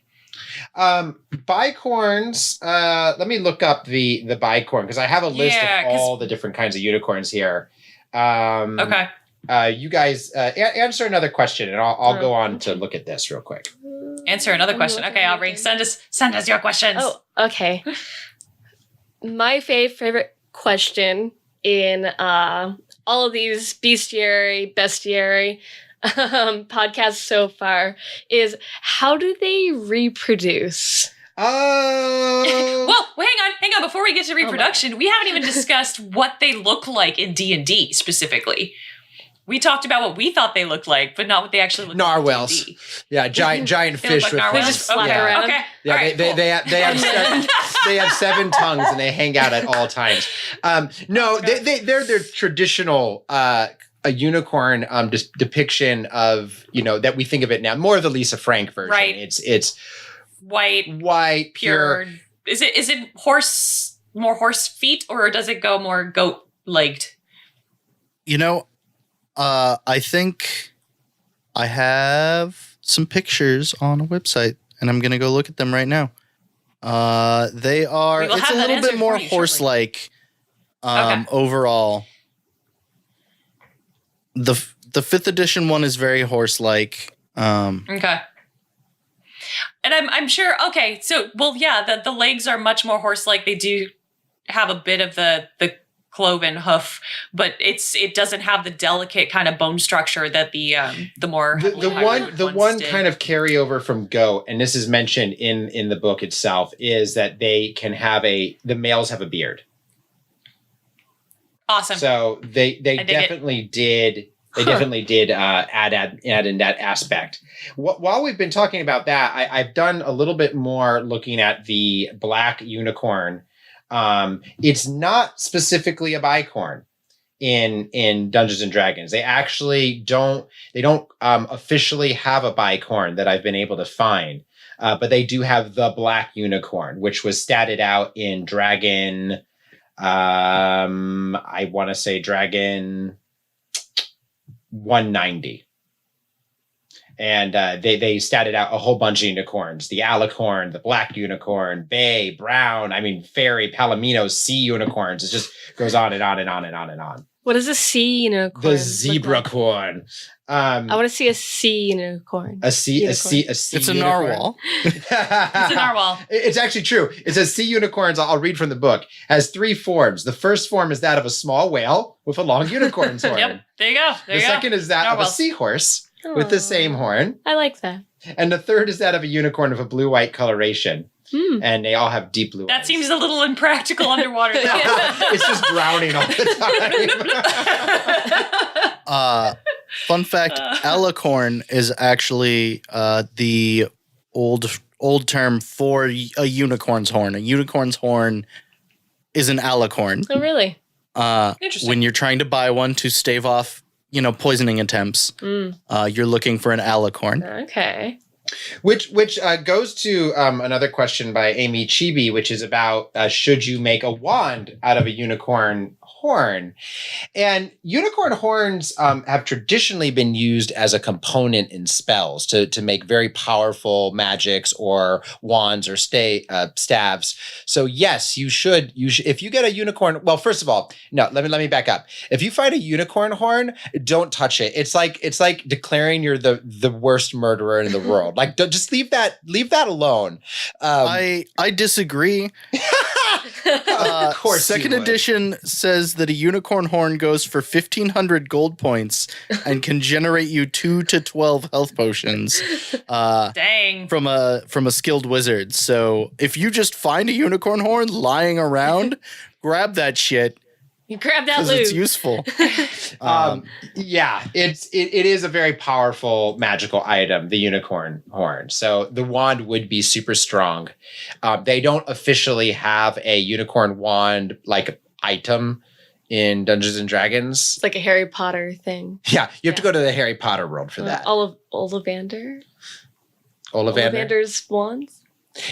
Bicorns, let me look up the bicorn, because I have a list of all the different kinds of unicorns here. Okay. you guys answer another question, and I'll go on okay. to look at this real quick. Answer another question. Okay, Aubrey, send us your questions. Oh, okay. My favorite question in all of these bestiary podcasts so far is, how do they reproduce? Oh, Well, hang on. Before we get to reproduction, we haven't even discussed what they look like in D&D specifically. We talked about what we thought they looked like, but not what they actually look like. narwhals. In D&D. Yeah, giant They fish look like with narwhals. They just flap okay. around. Okay. Yeah, All right, cool. they have 7 tongues and they hang out at all times. No, they're traditional a unicorn depiction of, that we think of it now, more of the Lisa Frank version. Right. It's white, pure. Is it more horse feet, or does it go more goat legged? I think I have some pictures on a website, and I'm going to go look at them right now. They are, We will it's have a that little bit answered more for you shortly. horse-like Okay. overall. The 5th edition one is very horse-like. Okay. And I'm sure, okay, so, well, yeah, the legs are much more horse-like. They do have a bit of the cloven hoof, but it doesn't have the delicate kind of bone structure that the more heavily The hybrid one ones did. kind of carryover from goat, and this is mentioned in the book itself, is that they can have the males have a beard. Awesome. So they dig definitely did. They definitely did add in that aspect. While we've been talking about that, I've done a little bit more looking at the black unicorn. It's not specifically a bicorn in Dungeons and Dragons. They actually don't officially have a bicorn that I've been able to find. But they do have the black unicorn, which was statted out in Dragon. I want to say Dragon 190. And they statted out a whole bunch of unicorns: the alicorn, the black unicorn, bay, brown, fairy, palomino, sea unicorns. It just goes on and on and on and on and on. What is a sea unicorn? The look zebra like? corn. I want to see a sea unicorn. A sea It's a unicorn. narwhal. It's a narwhal. It's actually true. It says sea unicorns. I'll read from the book. Has 3 forms. The first form is that of a small whale with a long unicorn's horn. Yep. There you go. The second is that of a Narwhals. seahorse with the same horn. I like that. And the third is that of a unicorn of a blue-white coloration. Hmm. And they all have deep blue That eyes. seems a little impractical underwater. though. It's just drowning all the time. Fun fact, alicorn is actually the old term for a unicorn's horn. A unicorn's horn is an alicorn. Oh, really? Interesting. When you're trying to buy one to stave off, poisoning attempts, you're looking for an alicorn. Okay. Which goes to another question by Amy Chibi, which is about should you make a wand out of a unicorn horn? And unicorn horns have traditionally been used as a component in spells to make very powerful magics or wands or staves. So yes, you should. If you get a unicorn, well, first of all, no, let me back up. If you find a unicorn horn, don't touch it. It's like declaring you're the worst murderer in the world. Like, just leave that alone. I disagree. Of course, Second you would. edition says that a unicorn horn goes for 1,500 gold points and can generate you 2 to 12 health potions Dang. from a skilled wizard. So if you just find a unicorn horn lying around, grab that shit You grab that because it's loot. useful. Yeah, it is a very powerful magical item, the unicorn horn. So the wand would be super strong. They don't officially have a unicorn wand like item in Dungeons and Dragons. It's like a Harry Potter thing. Yeah, you have to go to the Harry Potter world for that. Ollivander? Ollivander. Ollivander's wands?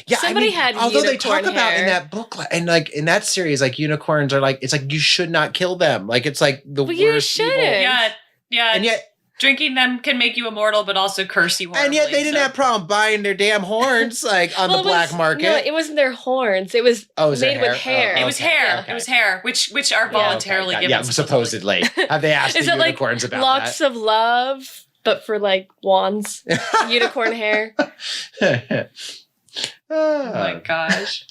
Yeah, Somebody had although they talk unicorn about hair. in that book and like in that series, like unicorns are like, it's like you should not kill them. Like it's like the Well, you worst evil. shouldn't. Yeah. And yet Drinking them can make you immortal, but also curse you horribly. And yet they didn't have problem buying their damn horns like on the black market. No, it wasn't their horns. It was is made it with hair. It was Okay, hair. okay. It was hair, which are voluntarily given. Yeah, supposedly. Have they asked Is the it like unicorns about locks of love, but for like wands, unicorn hair? that? Oh my gosh.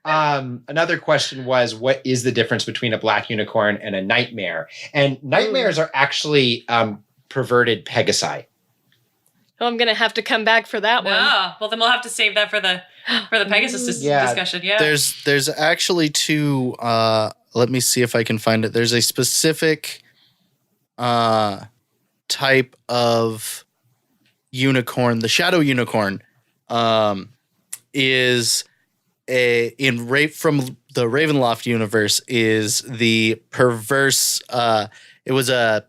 Another question was, what is the difference between a black unicorn and a nightmare? And nightmares are actually perverted Pegasi. Oh, I'm gonna have to come back for that one. No. Well, then we'll have to save that for the Pegasus discussion. Yeah. There's actually two. Let me see if I can find it. There's a specific type of unicorn. The shadow unicorn is from the Ravenloft universe is the perverse. It was a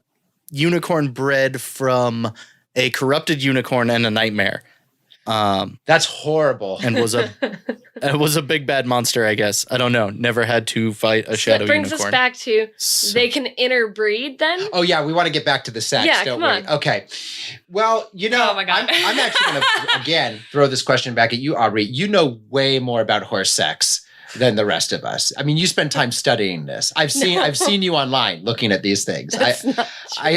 unicorn bred from a corrupted unicorn and a nightmare. That's horrible. And was a big bad monster, I guess. I don't know. Never had to fight a shadow That brings unicorn. us back to So- they can interbreed then? Oh yeah, we want to get back to the sex, Yeah, don't come we? on. Okay. Well, Oh my God. I'm actually going to again throw this question back at you, Aubrey. You know way more about horse sex than the rest of us. I mean, you spend time studying this. I've seen you online looking at these things. That's not I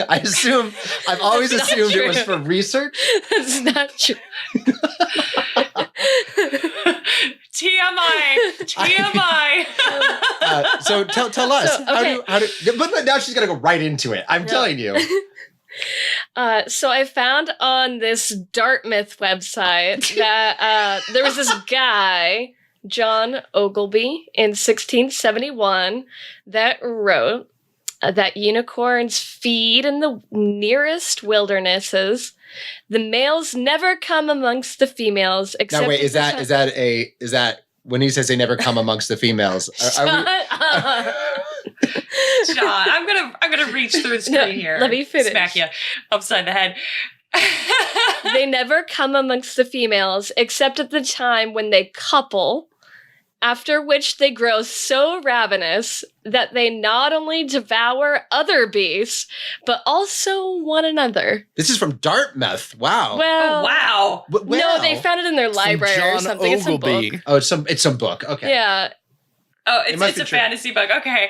assume I've always That's not assumed it true. was for research. That's not true. TMI. So tell us So, okay. how do but now she's gonna go right into it. I'm telling you. So I found on this Dartmouth website that there was this guy, John Ogilvy, in 1671 that wrote that unicorns feed in the nearest wildernesses. The males never come amongst the females except. Now wait, at is the that when he says they never come amongst the females? Shut up. John, I'm gonna reach through the screen No, here. let me finish. Smack you upside the head. They never come amongst the females except at the time when they couple, after which they grow so ravenous that they not only devour other beasts, but also one another. This is from Dartmouth. Wow. Well, Oh wow. no, they found it in their library or John something. It's some Ogilvy. book. Oh, it's some book. Okay. Yeah. Oh, It must it's be a true. fantasy book. Okay.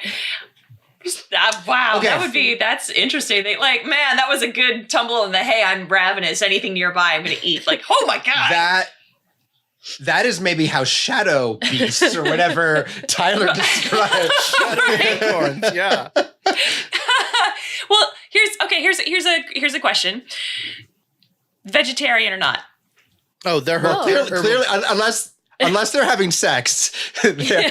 Wow, Okay. that's interesting. They man, that was a good tumble in the hey, I'm ravenous. Anything nearby, I'm gonna eat. Like, oh my god. That is maybe how shadow beasts or whatever Tyler described. unicorns, yeah. Well, here's a question. Vegetarian or not? Oh, they're Whoa. Clearly, unless they're having sex, they're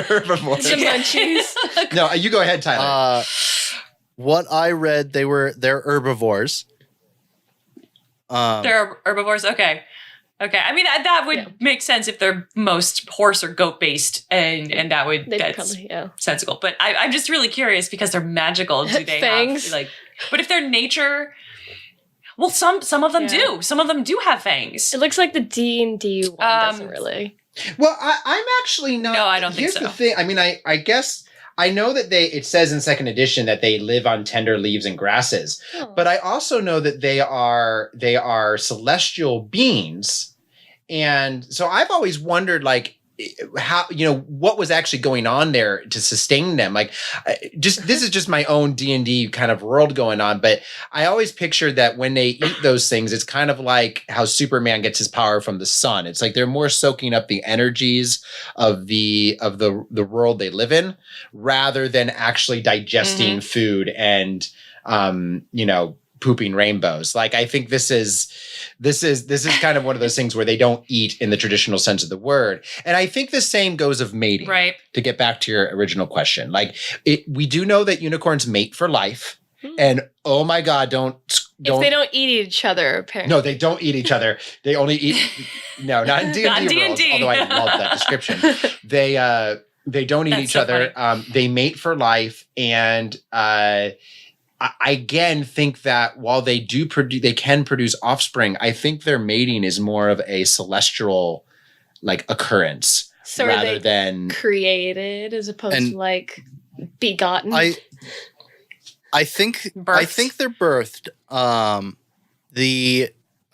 herbivores. The munchies. No, you go ahead, Tyler. What I read, they're herbivores. They're herbivores. Okay. I mean that would make sense if they're most horse or goat based, and They that's become, sensible. But I'm just really curious because they're magical. Do they Fangs? have But if they're nature, well, some of them Yeah. do. Some of them do have fangs. It looks like the D&D one doesn't really. Well, I'm actually not. No, I don't think here's so. the thing. I mean, I guess I know that it says in second edition that they live on tender leaves and grasses, Oh. but I also know that they are celestial beings, and so I've always wondered, like, how, what was actually going on there to sustain them. Like, this is just my own D&D kind of world going on, but I always pictured that when they eat those things, it's kind of like how Superman gets his power from the sun. It's like they're more soaking up the energies of the world they live in, rather than actually digesting food and pooping rainbows. Like, I think this is kind of one of those things where they don't eat in the traditional sense of the word. And I think the same goes of mating. Right. To get back to your original question, like, we do know that unicorns mate for life, and oh my God, don't. If they don't eat each other, apparently. No, they don't eat each other. They only eat. No, not in D&D Not in rules. D&D. Although I love that description. They don't eat That's each so other. They mate for life, and I again think that while they can produce offspring, I think their mating is more of a celestial occurrence So are rather they than created as opposed And to begotten. I think Births. they're birthed.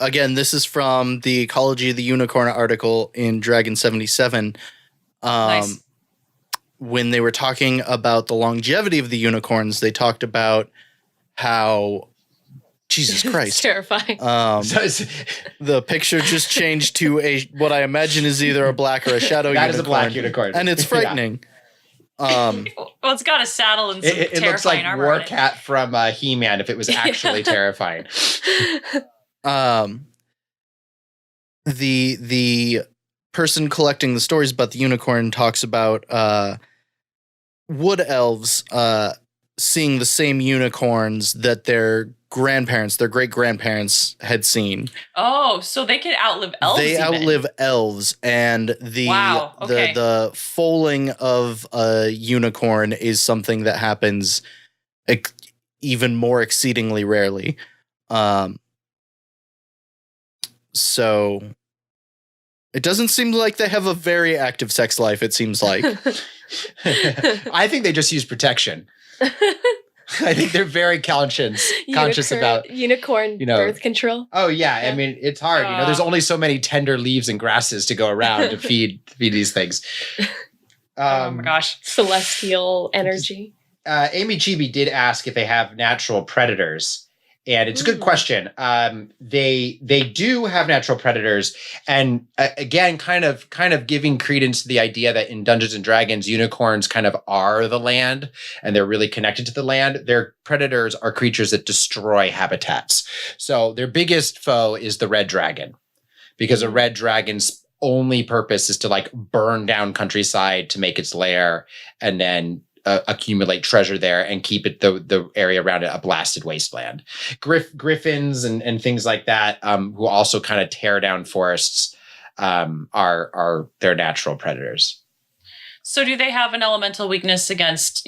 Again, this is from the Ecology of the Unicorn article in Dragon 77. Nice. When they were talking about the longevity of the unicorns, they talked about how Jesus It's Christ. terrifying. The picture just changed to what I imagine is either a black or a shadow unicorn. That is a black unicorn. And it's frightening. Well, it's got a saddle and some It looks like terrifying armor. on it. Warcat from He-Man if it was actually terrifying. The person collecting the stories about the unicorn talks about wood elves seeing the same unicorns that their great grandparents had seen. Oh, so they could outlive elves. They even. outlive elves, and Wow, okay. the foaling of a unicorn is something that happens even more exceedingly rarely. So it doesn't seem like they have a very active sex life, it seems like. I think they just use protection. I think they're very conscious about. unicorn birth control. Oh yeah, Yeah. I mean it's hard. There's only so many tender leaves and grasses to go around to feed these things. Oh my gosh. Celestial energy. Amy Chibi did ask if they have natural predators, and it's a good question. They do have natural predators, and again, kind of giving credence to the idea that in Dungeons and Dragons, unicorns kind of are the land, and they're really connected to the land. Their predators are creatures that destroy habitats. So their biggest foe is the red dragon, because a red dragon's only purpose is to like burn down countryside to make its lair, and then accumulate treasure there and keep it the area around it a blasted wasteland. Griffins and things like that, who also kind of tear down forests, are their natural predators. So do they have an elemental weakness against,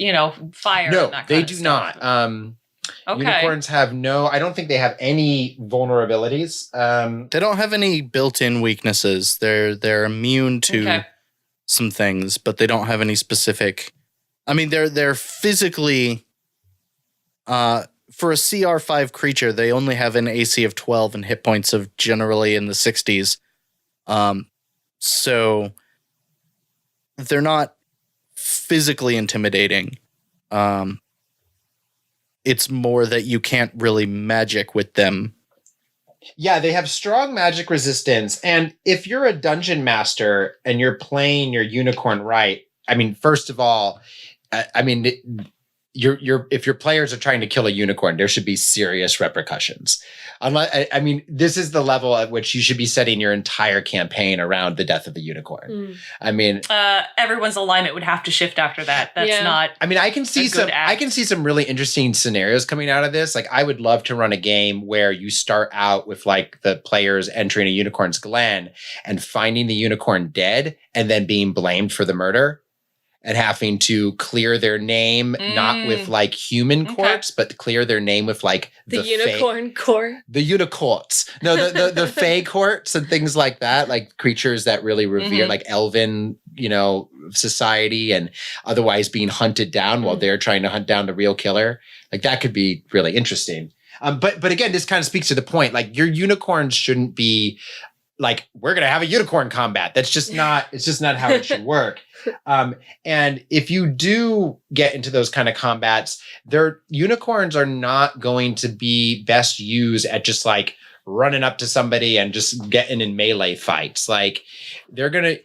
fire? No, and that they kind do of stuff? not. Okay. Unicorns have I don't think they have any vulnerabilities. They don't have any built-in weaknesses. They're immune to some things, but they don't have any specific. I mean, they're physically, for a CR5 creature, they only have an AC of 12 and hit points of generally in the 60s. So they're not physically intimidating. It's more that you can't really magic with them. Yeah, they have strong magic resistance. And if you're a dungeon master and you're playing your unicorn right, I mean, first of all, if your players are trying to kill a unicorn, there should be serious repercussions. This is the level at which you should be setting your entire campaign around the death of the unicorn. Everyone's alignment would have to shift after that. That's not. I mean, I can see some really interesting scenarios coming out of this. Like, I would love to run a game where you start out with like the players entering a unicorn's glen and finding the unicorn dead and then being blamed for the murder, and having to clear their name, not with like human corpse, but clear their name with like the unicorn court. The unicorns. No, the fae courts and things like that, like creatures that really revere, like elven, society, and otherwise being hunted down while they're trying to hunt down the real killer. Like, that could be really interesting. But again, this kind of speaks to the point. Like, your unicorns shouldn't be like, we're going to have a unicorn combat. It's just not how it should work. And if you do get into those kind of combats, their unicorns are not going to be best used at just like running up to somebody and just getting in melee fights. Like, they're going to,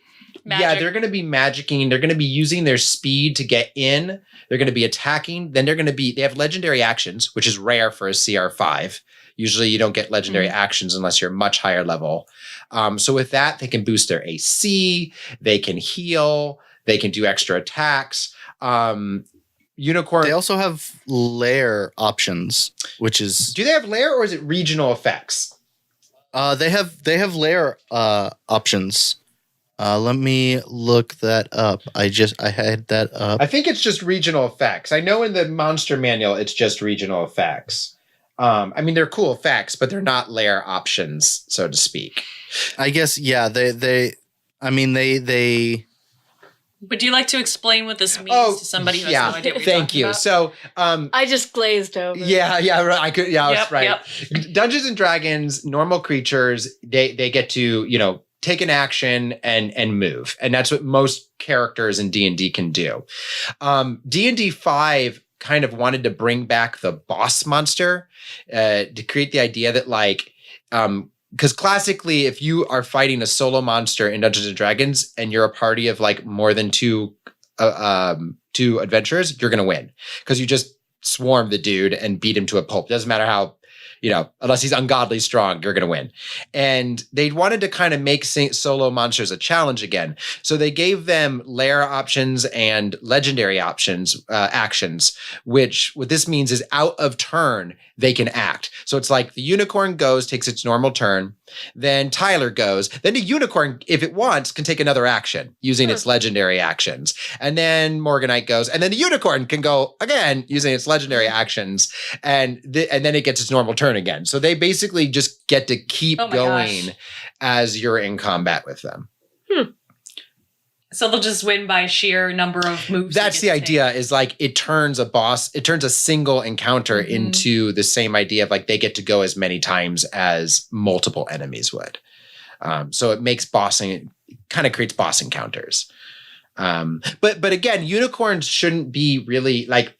they're going to be magicking. They're going to be using their speed to get in. They're going to be attacking. Then they have legendary actions, which is rare for a CR5. Usually you don't get legendary actions unless you're much higher level. So with that, they can boost their AC, they can heal, they can do extra attacks. Unicorn. They also have lair options, which is. Do they have lair, or is it regional effects? They have lair options. Let me look that up. I had that up. I think it's just regional effects. I know in the Monster Manual it's just regional effects. They're cool effects, but they're not lair options, so to speak. I guess, yeah, they Would you like to explain what this means to somebody who has no idea what you're thank talking you. about? So, I just glazed over. right. I could. Yeah, Yep, right. yep. Dungeons and Dragons, normal creatures, they get to take an action and move, and that's what most characters in D&D can do. D&D 5 kind of wanted to bring back the boss monster to create the idea that because classically, if you are fighting a solo monster in Dungeons and Dragons and you're a party of like more than two adventurers, you're going to win because you just swarm the dude and beat him to a pulp. Doesn't matter how, unless he's ungodly strong, you're going to win. And they wanted to kind of make solo monsters a challenge again. So they gave them lair options and legendary options, actions, which what this means is out of turn, they can act. So it's like the unicorn goes, takes its normal turn. Then Tyler goes. Then the unicorn, if it wants, can take another action using its legendary actions. And then Morganite goes. And then the unicorn can go again using its legendary actions. And then it gets its normal turn again. So they basically just get to keep going as you're in combat with them. So they'll just win by sheer number of moves. That's the idea, is like it turns a single encounter into the same idea of like they get to go as many times as multiple enemies would. So it makes kind of creates boss encounters. But again, unicorns shouldn't be really like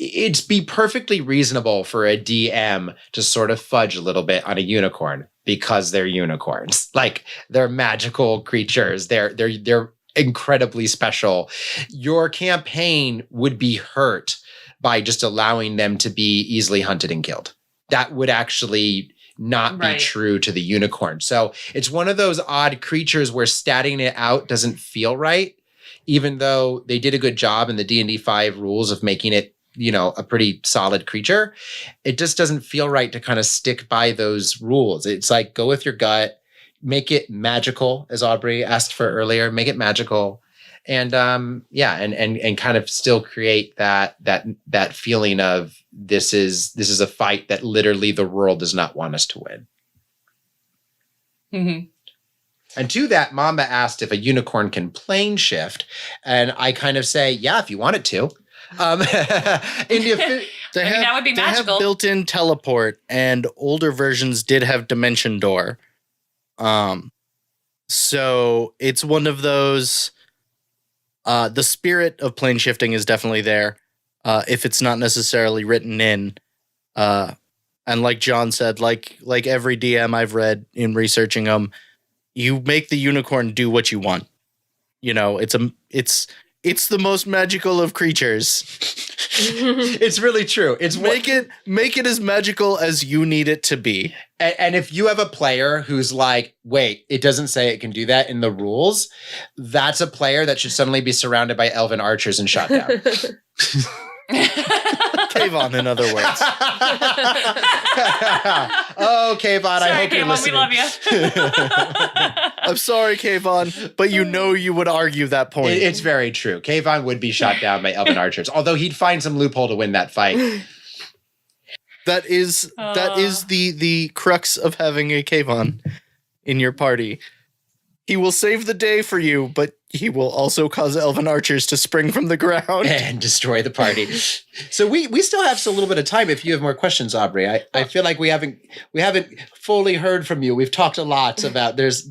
it'd be perfectly reasonable for a DM to sort of fudge a little bit on a unicorn because they're unicorns. Like they're magical creatures. They're incredibly special. Your campaign would be hurt by just allowing them to be easily hunted and killed. That would actually not be true to the unicorn. So it's one of those odd creatures where statting it out doesn't feel right, even though they did a good job in the D&D 5 rules of making it a pretty solid creature. It just doesn't feel right to kind of stick by those rules. It's like, go with your gut, make it magical, as Aubrey asked for earlier, make it magical. And and kind of still create that feeling of this is a fight that literally the world does not want us to win. Mm-hmm. And to that, Mamba asked if a unicorn can plane shift. And I kind of say, yeah, if you want it to. That would be magical. They have built-in teleport, and older versions did have dimension door. So it's one of those. The spirit of plane shifting is definitely there, if it's not necessarily written in. And like John said, like every DM I've read in researching them, you make the unicorn do what you want. It's the most magical of creatures. It's really true. It's make it as magical as you need it to be. And if you have a player who's like, wait, it doesn't say it can do that in the rules, that's a player that should suddenly be surrounded by elven archers and shot down. Kayvon, in other words. Oh, Kayvon, I hope you're listening. We love you. I'm sorry, Kayvon, but you would argue that point. It's very true. Kayvon would be shot down by elven archers, although he'd find some loophole to win that fight. That is the crux of having a Kayvon in your party. He will save the day for you, but he will also cause elven archers to spring from the ground and destroy the party. So we still have a little bit of time if you have more questions, Aubrey. I feel like we haven't fully heard from you. We've talked a lot about there's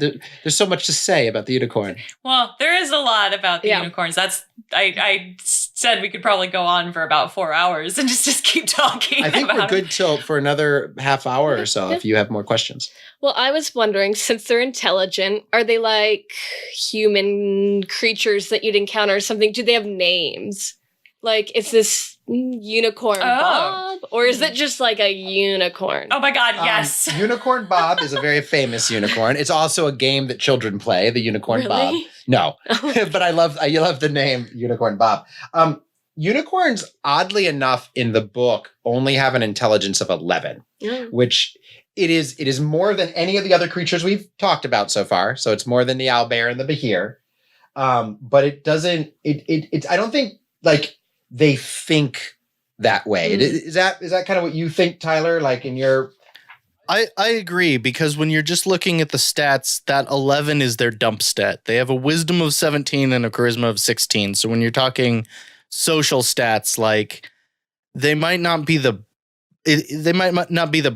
so much to say about the unicorn. Well, there is a lot about the unicorns. That's I said we could probably go on for about 4 hours and just keep talking. I think we're good for another half hour or so if you have more questions. Well, I was wondering, since they're intelligent, are they like human creatures that you'd encounter or something? Do they have names? Like, is this Unicorn Bob? Or is it just like a unicorn? Oh my God, yes. Unicorn Bob is a very famous unicorn. It's also a game that children play, the Unicorn Bob. No, but I love the name Unicorn Bob. Unicorns, oddly enough, in the book, only have an intelligence of 11, which... It is more than any of the other creatures we've talked about so far. So it's more than the owlbear and the behir. But it doesn't. I don't think like they think that way. Is that kind of what you think, Tyler? Like in your I agree, because when you're just looking at the stats, that 11 is their dump stat. They have a wisdom of 17 and a charisma of 16. So when you're talking social stats, like they might not be the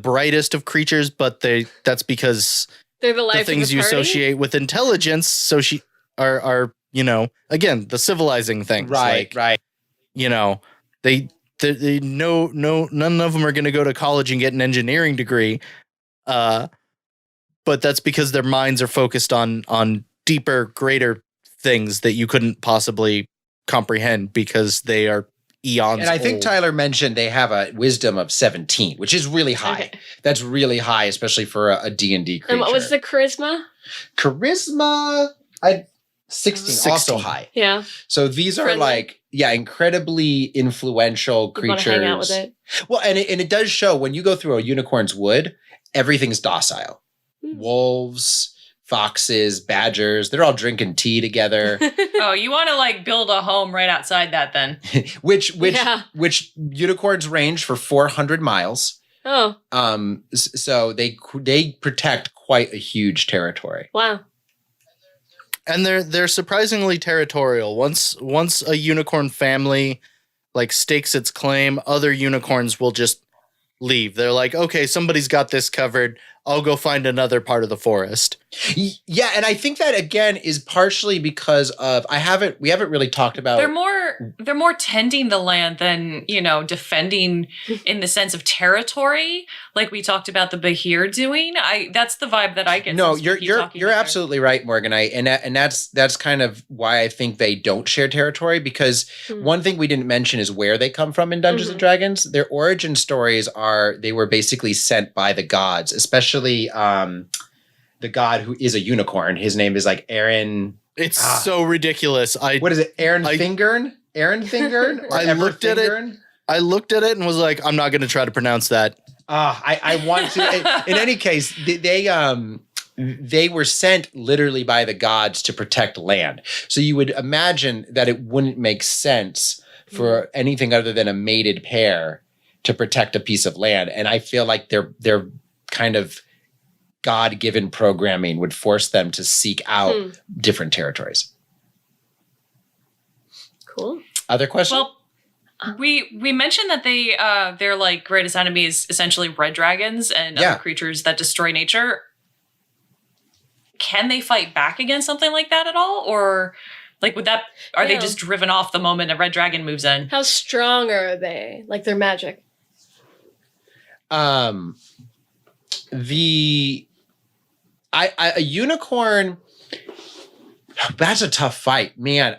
brightest of creatures, but that's because They're the life the things of the you party? associate with intelligence are again, the civilizing things. Right. They no none of them are going to go to college and get an engineering degree, but that's because their minds are focused on deeper, greater things that you couldn't possibly comprehend because they are eons And I think old. Tyler mentioned they have a wisdom of 17, which is really high. Okay. That's really high, especially for a D&D creature. And what was the charisma? charisma? 16, also high. Yeah. So these are Friendly. incredibly influential You want creatures. to hang out with it. Well, and it does show when you go through a unicorn's wood, everything's docile. Hmm. Wolves, foxes, badgers, they're all drinking tea together. Oh, you want to like build a home right outside that then? which Yeah. unicorns range for 400 miles. Oh, So they protect quite a huge territory. wow. And they're surprisingly territorial. Once a unicorn family like stakes its claim, other unicorns will just leave. They're like, okay, somebody's got this covered. I'll go find another part of the forest. Yeah, and I think that again is partially because of we haven't really talked about They're more tending the land than, defending in the sense of territory, like we talked about the Bahir doing. That's the vibe that I get. No, since we keep you're talking you're about absolutely right, Morganite, and that's kind of why I think they don't share territory, because Hmm. one thing we didn't mention is where they come from in Dungeons and Dragons. Their origin stories they were basically sent by the gods, especially the god who is a unicorn. His name is like Aaron. It's so ridiculous. What is it? Aaron Fingern? Aaron Fingern? Or I Ever looked at it. Fingern? I looked at it and was like, I'm not going to try to pronounce that. I want to. In any case, they were sent literally by the gods to protect land. So you would imagine that it wouldn't make sense for anything other than a mated pair to protect a piece of land. And I feel like their kind of God-given programming would force them to seek out different territories. Cool. Other questions? Well, we mentioned that their like greatest enemy is essentially red dragons and Yeah. other creatures that destroy nature. Can they fight back against something like that at all, or like are they Yeah. just driven off the moment a red dragon moves in? How strong are they? Like their magic. A unicorn. That's a tough fight, man.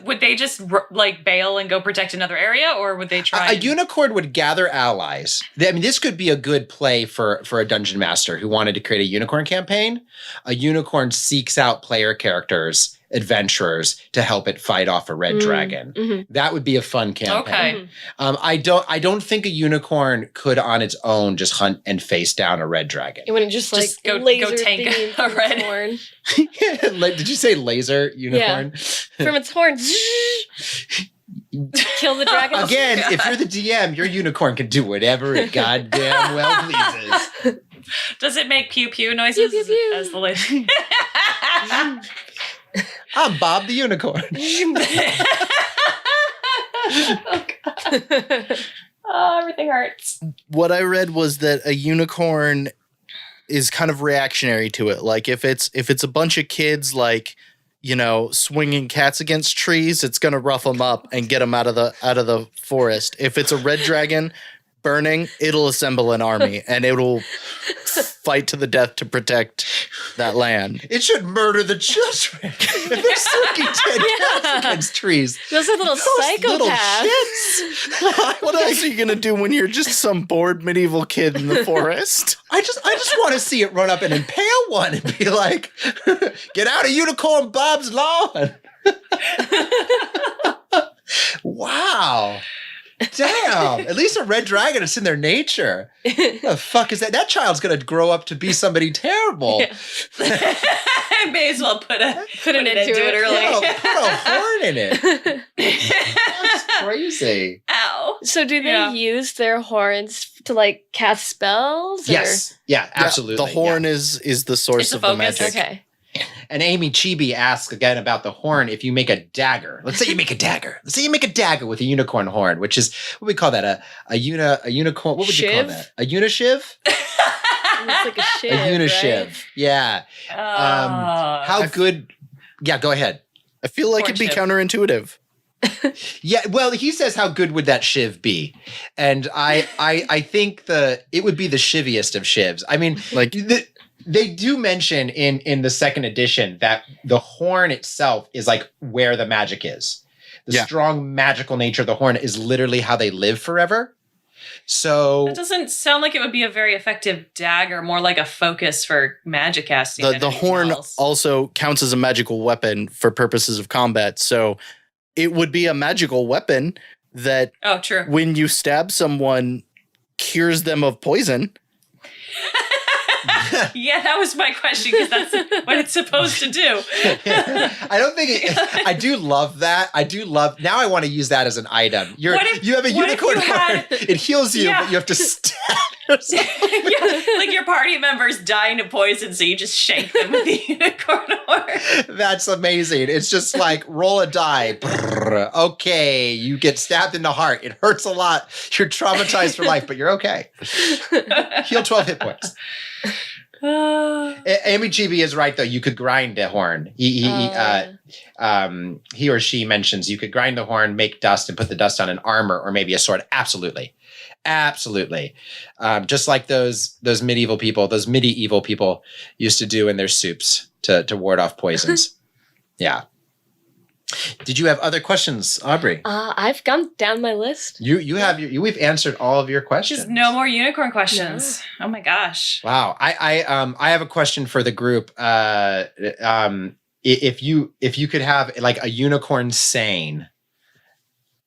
Would they just like bail and go protect another area, or would they try? A unicorn would gather allies. I mean, this could be a good play for a dungeon master who wanted to create a unicorn campaign. A unicorn seeks out player characters, adventurers, to help it fight off a red dragon. Mm-hmm. That would be a fun campaign. Okay. I don't think a unicorn could on its own just hunt and face down a red dragon. It wouldn't just Just like go laser tank beam a from red- its horn. Did you say laser unicorn? From its horn. Kill the dragon. Again, if you're the DM, your unicorn can do whatever it goddamn well pleases. Does it make pew pew noises Pew, pew, pew. as the laser? I'm Bob the unicorn. Oh, everything hurts. What I read was that a unicorn is kind of reactionary to it. Like if it's a bunch of kids like, swinging cats against trees, it's going to rough them up and get them out of the forest. If it's a red dragon burning, it'll assemble an army and it'll fight to the death to protect that land. It should murder the children. If they're swinging dead cats against trees. Those are little Little psychopaths. shits. What else are you going to do when you're just some bored medieval kid in the forest? I just want to see it run up and impale one and be like, get out of Unicorn Bob's lawn. Wow. Damn. At least a red dragon is in their nature. What the fuck is that? That child's going to grow up to be somebody terrible. Yeah. I may as well put an end into to it it. early. Put a horn in it. That's crazy. Ow. So do they Yeah. use their horns to like cast spells? Or? Yes. Yeah, absolutely. The horn yeah. is the source It's the of the focus. magic. Okay. And Amy Chibi asks again about the horn. If you make a dagger, let's say you make a dagger. Let's say you make a dagger with a unicorn horn, which is what we call that a unicorn. What would you call Shiv? that? A unishiv? It's like a shiv. A unishiv. Right? Yeah. How good? Yeah, go ahead. I feel like Horn it'd be shiv. counterintuitive. Yeah, well, he says how good would that shiv be, and I think it would be the shiviest of shivs. I mean, Like they do mention in the second edition that the horn itself is like where the magic is. The Yeah. strong magical nature of the horn is literally how they live forever. So That doesn't sound like it would be a very effective dagger, more like a focus for magic casting. the than the anything horn else. also counts as a magical weapon for purposes of combat. So it would be a magical weapon that Oh, true. when you stab someone cures them of poison. Yeah, that was my question because that's what it's supposed to do. I don't think I do love that. Now I want to use that as an item. You have a what if unicorn you horn. had- It heals you, Yeah. but you have to stab yourself. Yeah, like your party members dying of poison, so you just shank them with the unicorn horn. That's amazing. It's just like roll a die. Brrr. Okay, you get stabbed in the heart. It hurts a lot. You're traumatized for life, but you're okay. Heal 12 hit points. Amy Chibi is right, though. You could grind a horn. He or she mentions you could grind the horn, make dust, and put the dust on an armor or maybe a sword. Absolutely. Just like those medieval people used to do in their soups to ward off poisons. Yeah. Did you have other questions, Aubrey? I've gone down my list. We've answered all of your questions. Just no more unicorn questions. Oh my gosh. Wow. I have a question for the group. If you could have like a unicorn saying,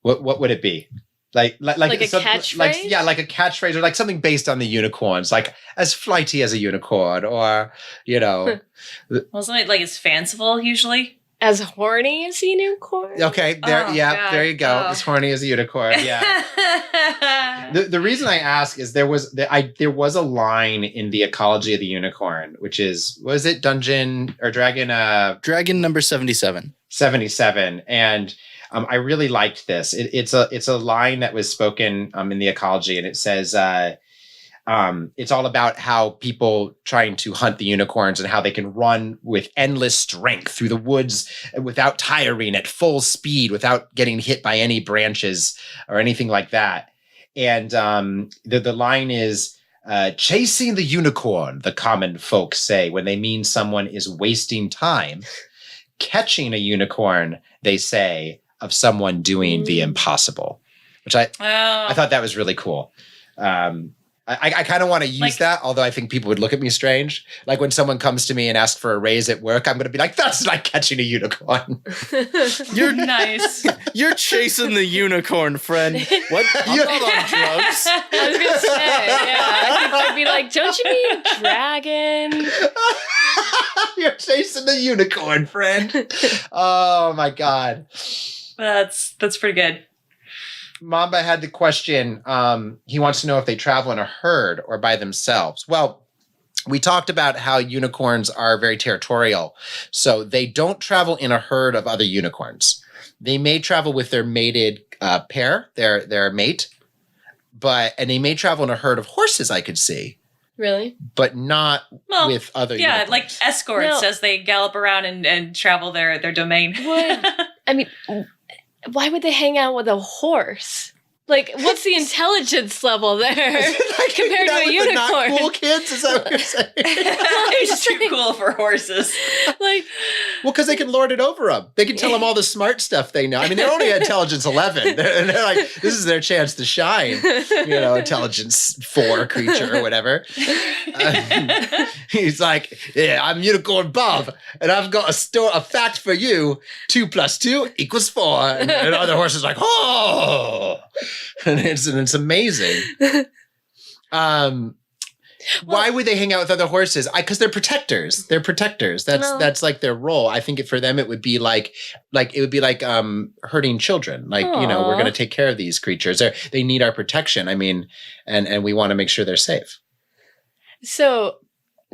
what would it be? Like a catchphrase? Like a catchphrase or like something based on the unicorns, like as flighty as a unicorn, or Wasn't it like it's fanciful usually? As horny as a unicorn? okay, there, Oh, yeah, God. there you go. Oh. As horny as a unicorn, yeah. The reason I ask is there was a line in the Ecology of the Unicorn, which was it Dungeon or Dragon Dragon number 77. 77, and I really liked this. It's a line that was spoken in the Ecology, and it says it's all about how people trying to hunt the unicorns and how they can run with endless strength through the woods without tiring at full speed, without getting hit by any branches or anything like that. And the line is, chasing the unicorn, the common folk say when they mean someone is wasting time. Catching a unicorn, they say, of someone doing the impossible, which I thought that was really cool. I kind of want to use that, although I think people would look at me strange. Like when someone comes to me and asks for a raise at work, I'm going to be like, that's like catching a unicorn. You're nice. You're chasing the unicorn, friend. What? I'm not on drugs. I was gonna say, yeah. I think I'd be like, don't you mean dragon? You're chasing the unicorn, friend. Oh my God. That's pretty good. Mamba had the question. He wants to know if they travel in a herd or by themselves. Well, we talked about how unicorns are very territorial. So they don't travel in a herd of other unicorns. They may travel with their mated pair, their mate, and they may travel in a herd of horses, I could see, Really? but not with other Yeah, unicorns. like escorts as they gallop around and travel their domain. I mean, why would they hang out with a horse? Like, what's the intelligence level there Like, compared to that a with the not unicorn? cool kids? Is that what you're saying? They're just too cool for horses. Like, Well, because they can lord it over them. They can tell them all the smart stuff they know. I mean, they're only at intelligence 11. They're like, this is their chance to shine. Intelligence 4 creature or whatever. He's like, yeah, I'm Unicorn Bob, and I've got a fact for you. 2 + 2 = 4. And other horses like, oh, and it's amazing. Why would they hang out with other horses? Because they're protectors. They're protectors. That's like their role. I think for them it would be like hurting children. Like, we're going to take care of these creatures. They need our protection. I mean, and we want to make sure they're safe. So,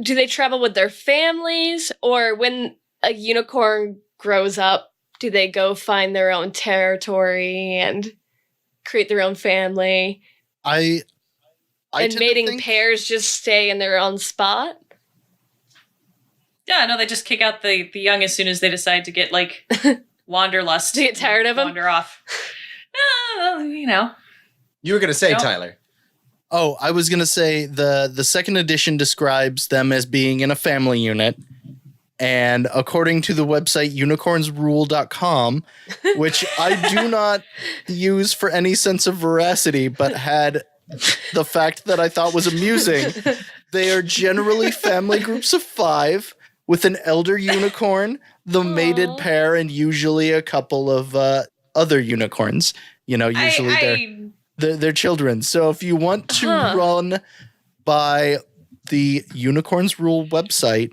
do they travel with their families, or when a unicorn grows up, do they go find their own territory and create their own family? I and mating pairs just stay in their own spot? Yeah, no, they just kick out the young as soon as they decide to get like wanderlust. To get tired of them? Wander off. You were going to say, Tyler. Oh, I was going to say the second edition describes them as being in a family unit. And according to the website unicornsrule.com, which I do not use for any sense of veracity, but had the fact that I thought was amusing, they are generally family groups of 5 with an elder unicorn, the mated pair, and usually a couple of other unicorns. Usually they're children. So if you want to run by the Unicorns Rule website,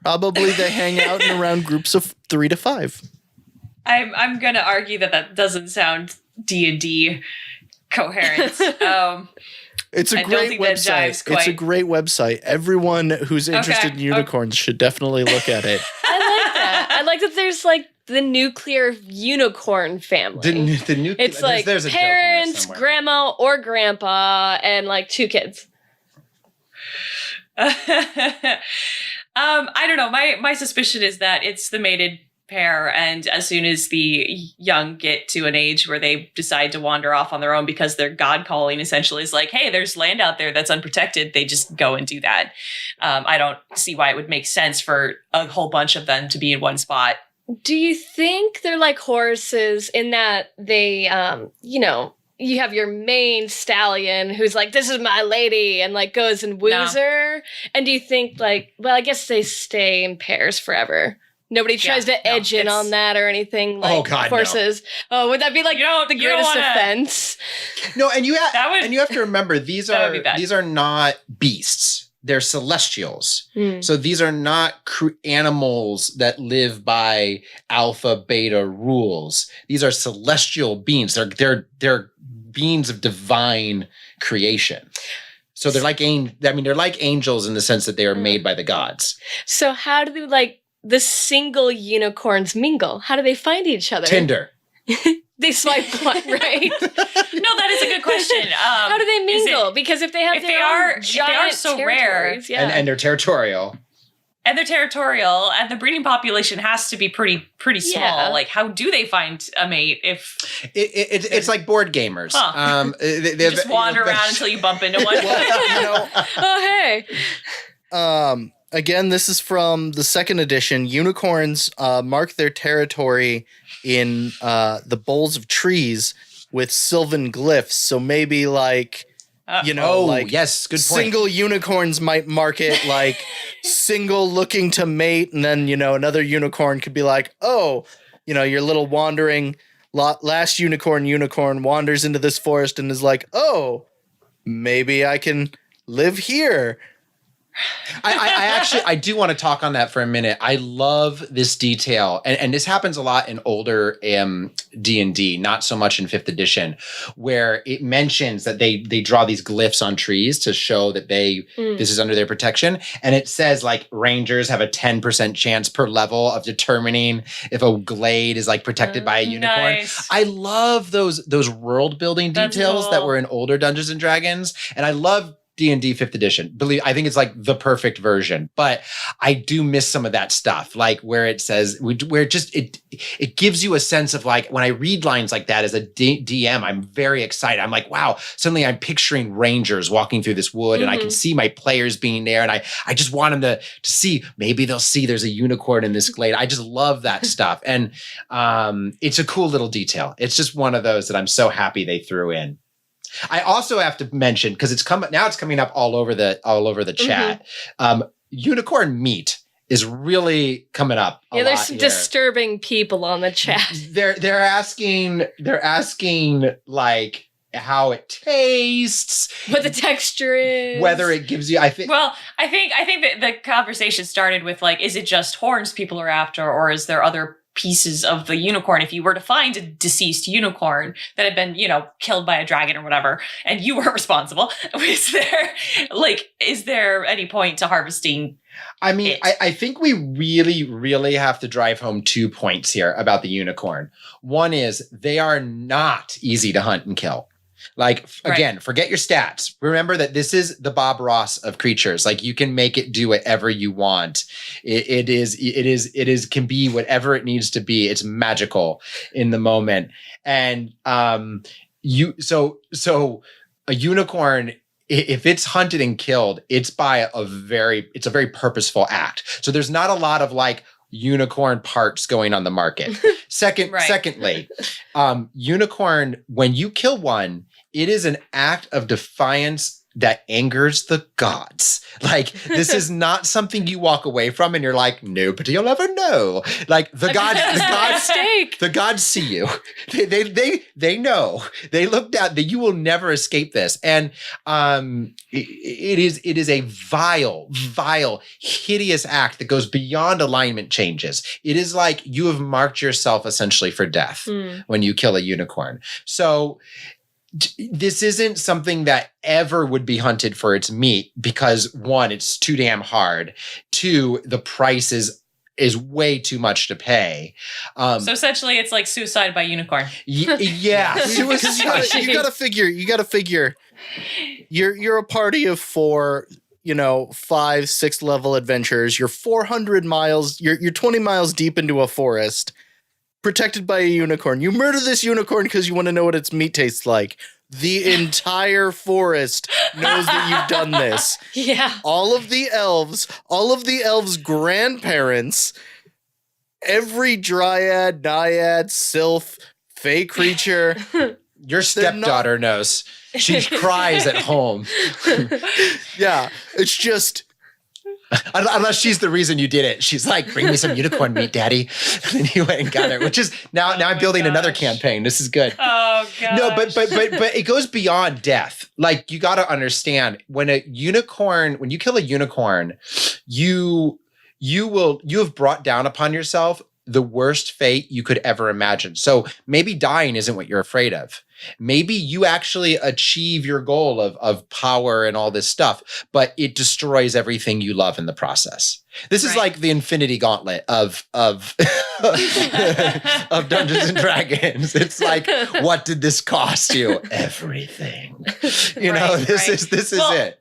probably they hang out in around groups of 3 to 5. I'm gonna argue that doesn't sound D&D coherent. It's a great website. It's a great website. Everyone who's interested in unicorns should definitely look at it. I like that. I like that there's like the nuclear unicorn family. The nuclear. It's like there's parents, grandma or grandpa, and like 2 kids. I don't know. My suspicion is that it's the mated pair, and as soon as the young get to an age where they decide to wander off on their own because their god calling essentially is like, hey, there's land out there that's unprotected, they just go and do that. I don't see why it would make sense for a whole bunch of them to be in one spot. Do you think they're like horses in that they, you have your main stallion who's like, this is my lady, and like goes and woos her? And do you think like, well, I guess they stay in pairs forever. Nobody tries to edge in on that or anything like horses. No. Oh, would that be like the greatest offense? No, and you have to remember these are not beasts. They're celestials. So these are not animals that live by alpha beta rules. These are celestial beings. They're beings of divine creation. So they're like angels in the sense that they are made by the gods. So how do they the single unicorns mingle? How do they find each other? Tinder. They swipe right? No, that is a good question. How do they mingle? Because if they have giant so rare, and they're territorial. And they're territorial, and the breeding population has to be pretty small. Yeah. Like, how do they find a mate if it's like board gamers? Huh. They just wander around until you bump into one. Oh hey. Again, this is from the second edition. Unicorns mark their territory in the boles of trees with sylvan glyphs. So maybe like, yes, good point. Single unicorns might mark it like single looking to mate. And then, another unicorn could be like, your little wandering last unicorn wanders into this forest and is like, maybe I can live here. I do want to talk on that for a minute. I love this detail, and this happens a lot in older D&D, not so much in 5th edition, where it mentions that they draw these glyphs on trees to show that this is under their protection, and it says like rangers have a 10% chance per level of determining if a glade is like protected by a unicorn. Nice. I love those world building details that were in older Dungeons and Dragons, and I love D&D 5th edition. I think it's like the perfect version, but I do miss some of that stuff, like where it says, where it gives you a sense of like, when I read lines like that as a DM, I'm very excited. I'm like, wow, suddenly I'm picturing rangers walking through this wood and I can see my players being there. And I just want them to see, maybe they'll see there's a unicorn in this glade. I just love that stuff. And it's a cool little detail. It's just one of those that I'm so happy they threw in. I also have to mention, because it's coming up all over the chat. Unicorn meat is really coming up. There's some disturbing people on the chat. They're asking like, how it tastes, What the texture is. whether it gives you, I think. Well, I think that the conversation started with like, is it just horns people are after, or is there other pieces of the unicorn? If you were to find a deceased unicorn that had been, killed by a dragon or whatever, and you were responsible, is there any point to harvesting? I mean, I think we really, really have to drive home 2 points here about the unicorn. One is they are not easy to hunt and kill. Like, again, forget your stats. Remember that this is the Bob Ross of creatures. Like, you can make it do whatever you want. It can be whatever it needs to be. It's magical in the moment. And so a unicorn, if it's hunted and killed, it's a very purposeful act. So there's not a lot of like unicorn parts going on the market. Secondly, unicorn, when you kill one, it is an act of defiance that angers the gods. Like, this is not something you walk away from and you're like, nobody will ever know. Like, the gods see you. They know. They look down that you will never escape this. And it is a vile, hideous act that goes beyond alignment changes. It is like you have marked yourself essentially for death when you kill a unicorn. So this isn't something that ever would be hunted for its meat because, one, it's too damn hard. Two, the price is way too much to pay. So essentially, it's like suicide by unicorn. Yeah, suicide. You gotta figure. You're a party of 4, 5, 6 level adventurers. You're 400 miles. You're 20 miles deep into a forest, protected by a unicorn. You murder this unicorn because you want to know what its meat tastes like. The entire forest knows that you've done this. Yeah. All of the elves' grandparents, every dryad, naiad, sylph, fey creature. Your stepdaughter knows. She cries at home. Yeah, it's just... Unless she's the reason you did it. She's like, bring me some unicorn meat, daddy. And he went and got it, which is now I'm building another campaign. This is good. Oh, God. No, but it goes beyond death. Like, you got to understand, when you kill a unicorn, you have brought down upon yourself the worst fate you could ever imagine. So maybe dying isn't what you're afraid of. Maybe you actually achieve your goal of power and all this stuff, but it destroys everything you love in the process. This is like the Infinity Gauntlet of of Dungeons and Dragons. It's like, what did this cost you? Everything. This is it.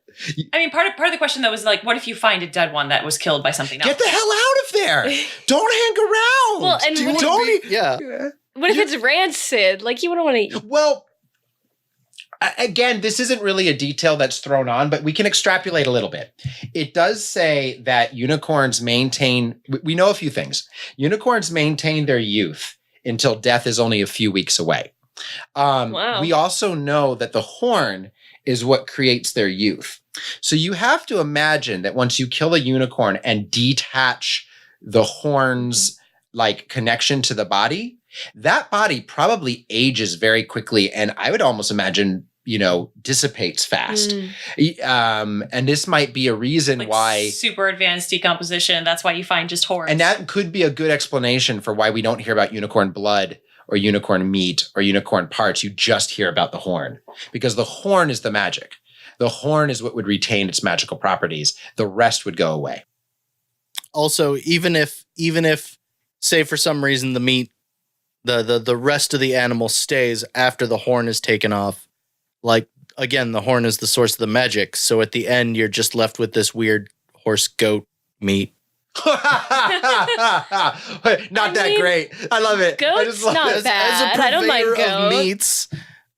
I mean, part of the question though was like, what if you find a dead one that was killed by something else? Get the hell out of there! Don't hang around. Well, and yeah. What if it's rancid? Like, you wouldn't want to eat. Well, again, this isn't really a detail that's thrown on, but we can extrapolate a little bit. It does say that unicorns maintain, we know a few things. Unicorns maintain their youth until death is only a few weeks away. Wow. We also know that the horn is what creates their youth. So you have to imagine that once you kill a unicorn and detach the horn's like connection to the body, that body probably ages very quickly, and I would almost imagine, dissipates fast. And this might be a reason like why super advanced decomposition. That's why you find just horns. And that could be a good explanation for why we don't hear about unicorn blood or unicorn meat or unicorn parts. You just hear about the horn, because the horn is the magic. The horn is what would retain its magical properties. The rest would go away. Also, even if, say for some reason the meat, the rest of the animal stays after the horn is taken off, like, again, the horn is the source of the magic. So at the end, you're just left with this weird horse goat meat. Not that great. I love it. Goat's not bad. I don't mind goat.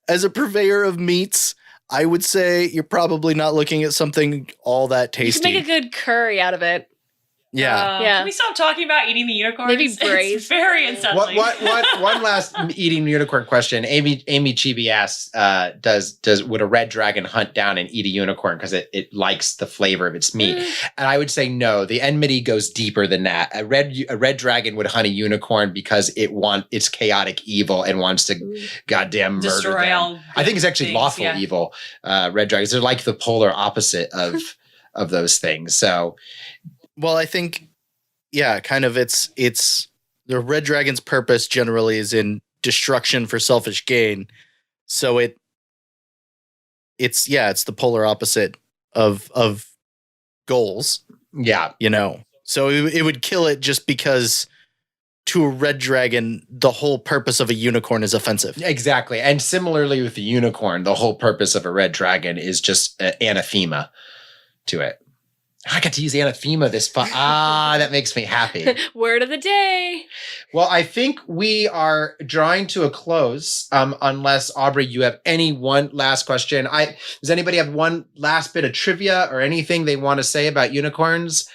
As a purveyor of meats, I would say you're probably not looking at something all that tasty. You can make a good curry out of it. Yeah. Yeah. Can we stop talking about eating the unicorns? Maybe It's braised. very unsettling. One last eating unicorn question. Amy Chibi asks, would a red dragon hunt down and eat a unicorn because it likes the flavor of its meat? And I would say no. The enmity goes deeper than that. A red dragon would hunt a unicorn because it's chaotic evil and wants to goddamn murder Destroy them. all I think it's good actually things, lawful yeah. evil. Red dragons, they're like the polar opposite of those things. So Well, I think, yeah, kind of it's the red dragon's purpose generally is in destruction for selfish gain. So it's the polar opposite of goals, yeah. you know. So it would kill it just because to a red dragon, the whole purpose of a unicorn is offensive. Exactly. And similarly with the unicorn, the whole purpose of a red dragon is just anathema to it. I got to use anathema this fun. That makes me happy. Word of the day. Well, I think we are drawing to a close. Unless Aubrey, you have any one last question. Does anybody have one last bit of trivia or anything they want to say about unicorns?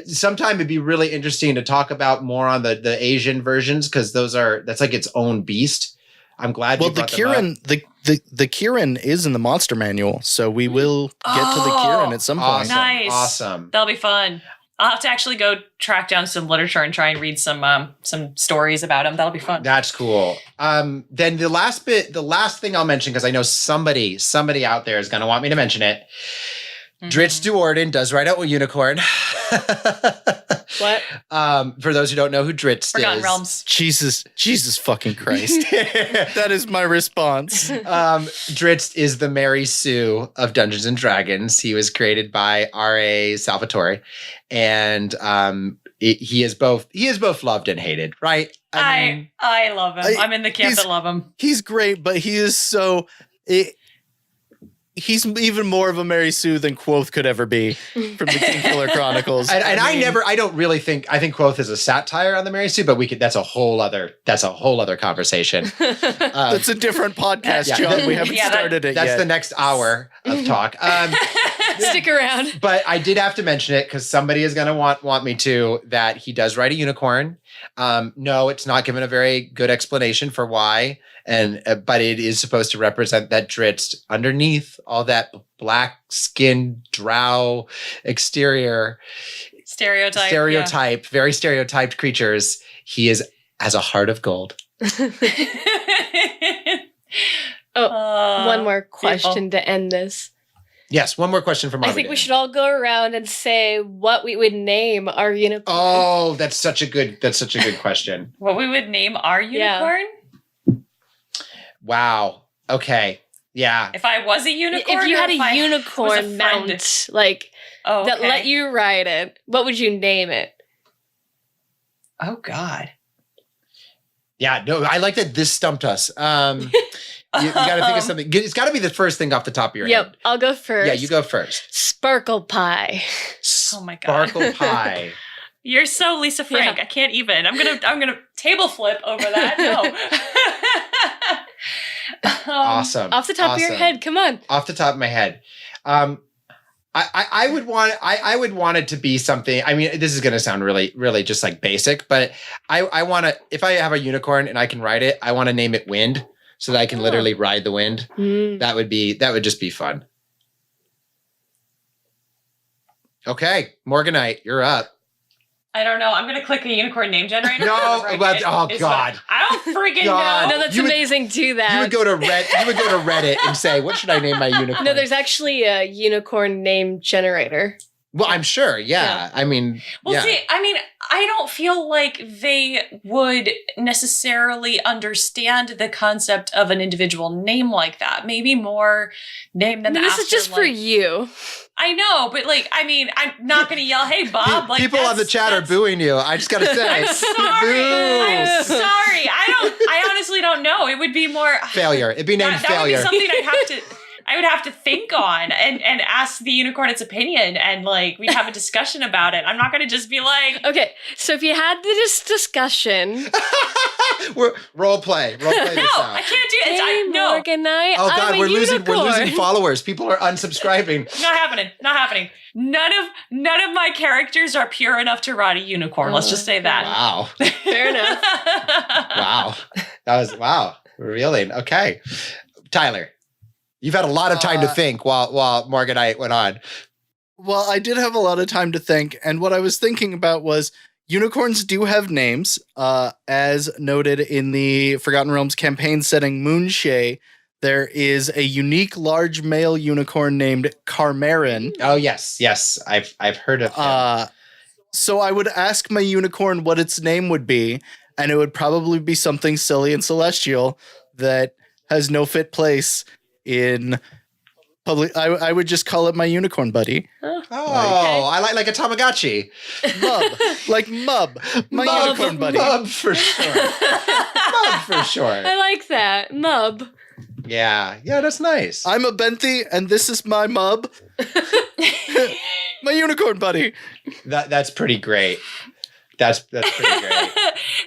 Sometime it'd be really interesting to talk about more on the Asian versions because that's like its own beast. I'm glad. Well, you the brought them up. Kirin, the Kirin is in the Monster Manual, so we will get to the Kirin at some point. Awesome. Nice. Awesome. That'll be fun. I'll have to actually go track down some literature and try and read some stories about them. That'll be fun. That's cool. Then the last thing I'll mention, because I know somebody out there is going to want me to mention it. Dritz Duorden does ride out a unicorn. What? For those who don't know who Dritz Forgotten is. Realms. Jesus fucking Christ. That is my response. Dritz is the Mary Sue of Dungeons and Dragons. He was created by R.A. Salvatore. And he is both loved and hated, right? I love him. I'm in the camp that love him. He's great, but he is so... He's even more of a Mary Sue than Quoth could ever be from the Kingkiller Chronicles. I don't really think, I think Quoth is a satire on the Mary Sue, but that's a whole other conversation. That's a different podcast, Yeah. John. We haven't started it yet. That's the next hour of talk. Stick around. But I did have to mention it because somebody is going to want me to, that he does ride a unicorn. No, it's not given a very good explanation for why. But it is supposed to represent that Dritz, underneath all that black skin drow exterior stereotype, very stereotyped creatures, he has a heart of gold. One more question to end this. Yes, one more question from I think we should all go around and say what we would name our unicorn. Oh, that's such a good question. What we would name our unicorn? Wow. Okay. Yeah. If I was a unicorn, if you had or if a I was unicorn a mount, that let you ride it, what would you name it? Oh God. Yeah. No, I like that. This stumped us. You got to think of something. It's got to be the first thing off the top of your head. Yep, I'll go first. Yeah, you go first. Sparkle pie. Oh my God. Sparkle pie. You're so Lisa Frank. Yeah. I can't even. I'm gonna table flip over that. No. Awesome. Off the top of your head, come on. Off the top of my head. I would want it to be something. I mean, this is going to sound really, really just like basic, but I want to, if I have a unicorn and I can ride it, I want to name it Wind so that I can literally ride the wind. That would just be fun. Okay. Morganite, you're up. I don't know. I'm going to click a unicorn name generator. No, but, God. I don't freaking God. know. No, that's amazing. Do that. You would go to Reddit and say, what should I name my unicorn? No, there's actually a unicorn name generator. Well, I'm sure. Yeah. I mean, See, I don't feel like they would necessarily understand the concept of an individual name like that. Maybe more name them This is just for you. I know, but I'm not going to yell, "Hey, Bob!" Like people on the chat are booing you. I just got to say, I'm sorry. I honestly don't know. It would be more failure. It'd be named failure. That would be something I would have to think on and ask the unicorn its opinion, and we'd have a discussion about it. I'm not going to just be like, okay, so if you had this discussion Role play No, this I out. can't do it. Hey, No, Morganite, Oh I'm God, a we're losing unicorn. followers. People are unsubscribing. not happening. Not happening. None of my characters are pure enough to ride a unicorn. Let's just say that. Wow. Fair enough. Wow. That was wow. Revealing. Okay. Tyler, you've had a lot of time to think while Morganite went on. Well, I did have a lot of time to think, and what I was thinking about was unicorns do have names, as noted in the Forgotten Realms campaign setting Moonshay. There is a unique large male unicorn named Carmarin. Oh yes. I've heard of him. So I would ask my unicorn what its name would be, and it would probably be something silly and celestial that has no fit place in public. I would just call it my unicorn buddy. I like a Tamagotchi. Mub. Like Mub. My Mub. unicorn buddy. Mub for sure. Mub for sure. I like that. Mub. Yeah, that's nice. I'm a Benthy, and this is my Mub. My unicorn buddy. That's pretty great. That's pretty great.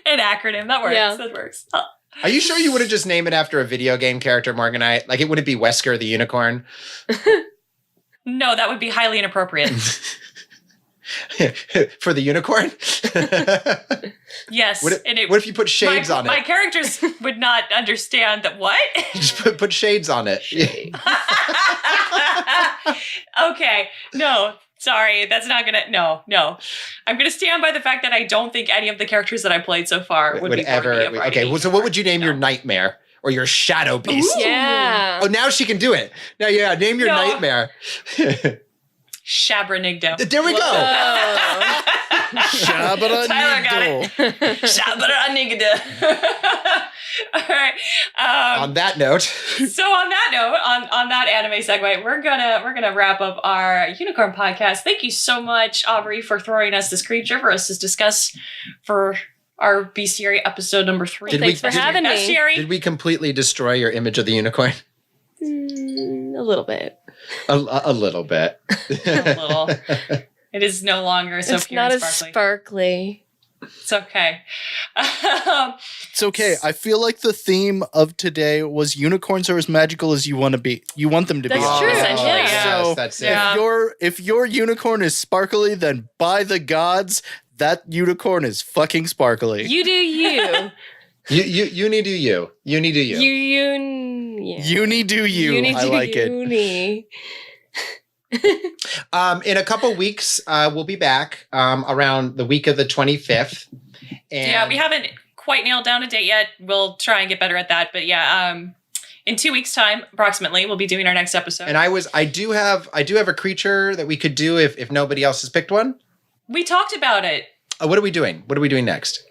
An acronym. That works. Yeah. That works. Are you sure you wouldn't just name it after a video game character, Morganite? Like it wouldn't be Wesker the unicorn? No, that would be highly inappropriate. For the unicorn? Yes. What if you put shades on My it? characters would not understand that. What? Just put shades on it. Okay. No. Sorry, that's not gonna. No. I'm gonna stand by the fact that I don't think any of the characters that I played so far would be ever. worthy of riding Okay, a well, so what would you name your No. nightmare or your shadow beast? Yeah. Oh, now she can do it. Now, yeah, name your No. nightmare. Shabranigdo. There we go. Oh. Tyler got it. Shabranigdo. All right. On that note, So on that note, on that anime segue, we're gonna wrap up our unicorn podcast. Thank you so much, Aubrey, for throwing us this creature for us to discuss for our Bestiary episode number 3. Did Thanks we- for having me. Bestiary. did we completely destroy your image of the unicorn? A little bit. A little bit. A little. It is no longer so It's pure not and as sparkly. sparkly. It's okay. It's okay. I feel like the theme of today was unicorns are as magical as you want to be. You want them to That's be. true. Essentially, Yeah. yeah. So that's it. Yeah. if your unicorn is sparkly, then by the gods, that unicorn is fucking sparkly. You do you. You need to you. You need to you. Yeah. Uni do you. Uni I do like it. uni. In a couple weeks, we'll be back around the week of the 25th. And Yeah, we haven't quite nailed down a date yet. We'll try and get better at that. But yeah, in 2 weeks' time, approximately, we'll be doing our next episode. And I do have a creature that we could do if nobody else has picked one. We talked about it. What are we doing? What are we doing next?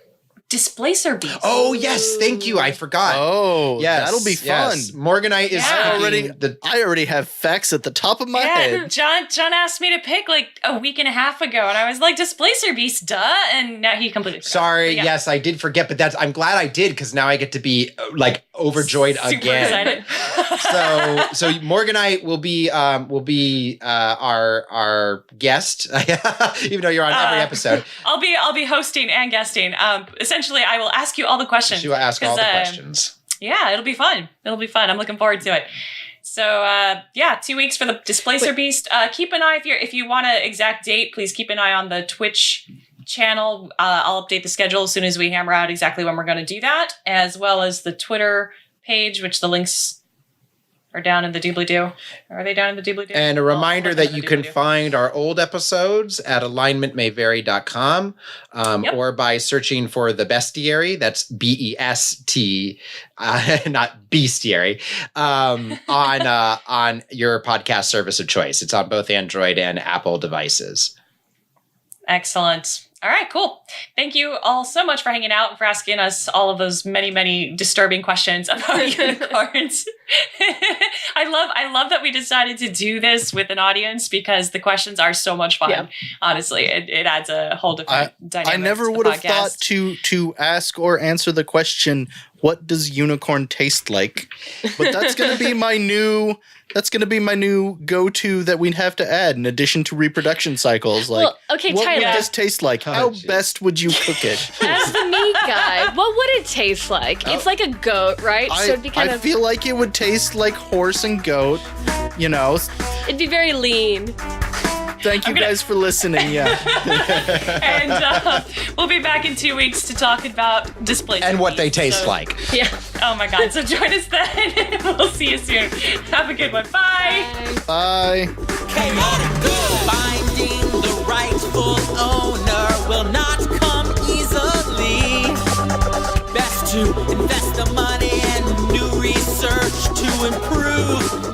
Displacer beast. Oh yes, thank you. I forgot. Oh, yes, that'll be fun. yes. Morganite is Yeah. picking I already have facts at the top of my yeah, head. John asked me to pick like a week and a half ago, and I was like, Displacer Beast, duh, and now he completely forgot. Sorry, But yeah, yes, I did forget, but I'm glad I did because now I get to be like overjoyed super again. excited. So Morganite will be our guest, even though you're on every episode. I'll be hosting and guesting. Essentially, I will ask you all the questions. She will ask all the 'cause, questions. Yeah, it'll be fun. I'm looking forward to it. So 2 weeks for the Displacer Beast. Keep an eye if you want an exact date. Please keep an eye on the Twitch channel. I'll update the schedule as soon as we hammer out exactly when we're going to do that, as well as the Twitter page, which the links are down in the doobly-doo. Are they down in the doobly-doo? And a reminder I'll put that them you in the can doobly-doo. find our old episodes at alignmentmayvary.com Yep. or by searching for the Bestiary. That's BEST, not Bestiary, on your podcast service of choice. It's on both Android and Apple devices. Excellent. All right, cool. Thank you all so much for hanging out and for asking us all of those many, many disturbing questions about unicorns. I love that we decided to do this with an audience because the questions are so much fun. Yeah. Honestly, it adds a whole different dynamic. I never to the would have podcast. thought to ask or answer the question, what does unicorn taste like? But that's going to be my new go-to that we'd have to add in addition to reproduction cycles. Like, Well, okay, what Tyler. would this taste like? How best would you cook it? As the meat guy, what would it taste like? It's like a goat, right? So it'd be kind I of. feel like it would taste like horse and goat. You know. It'd be very lean. Thank you guys for listening. Yeah. And we'll be back in 2 weeks to talk about displays. And what they taste So- like. Yeah. Oh my God. So join us then. We'll see you soon. Have a good one. Bye. Bye. Chaotic good. Finding the rightful owner will not come easily. Best to invest the money and new research to improve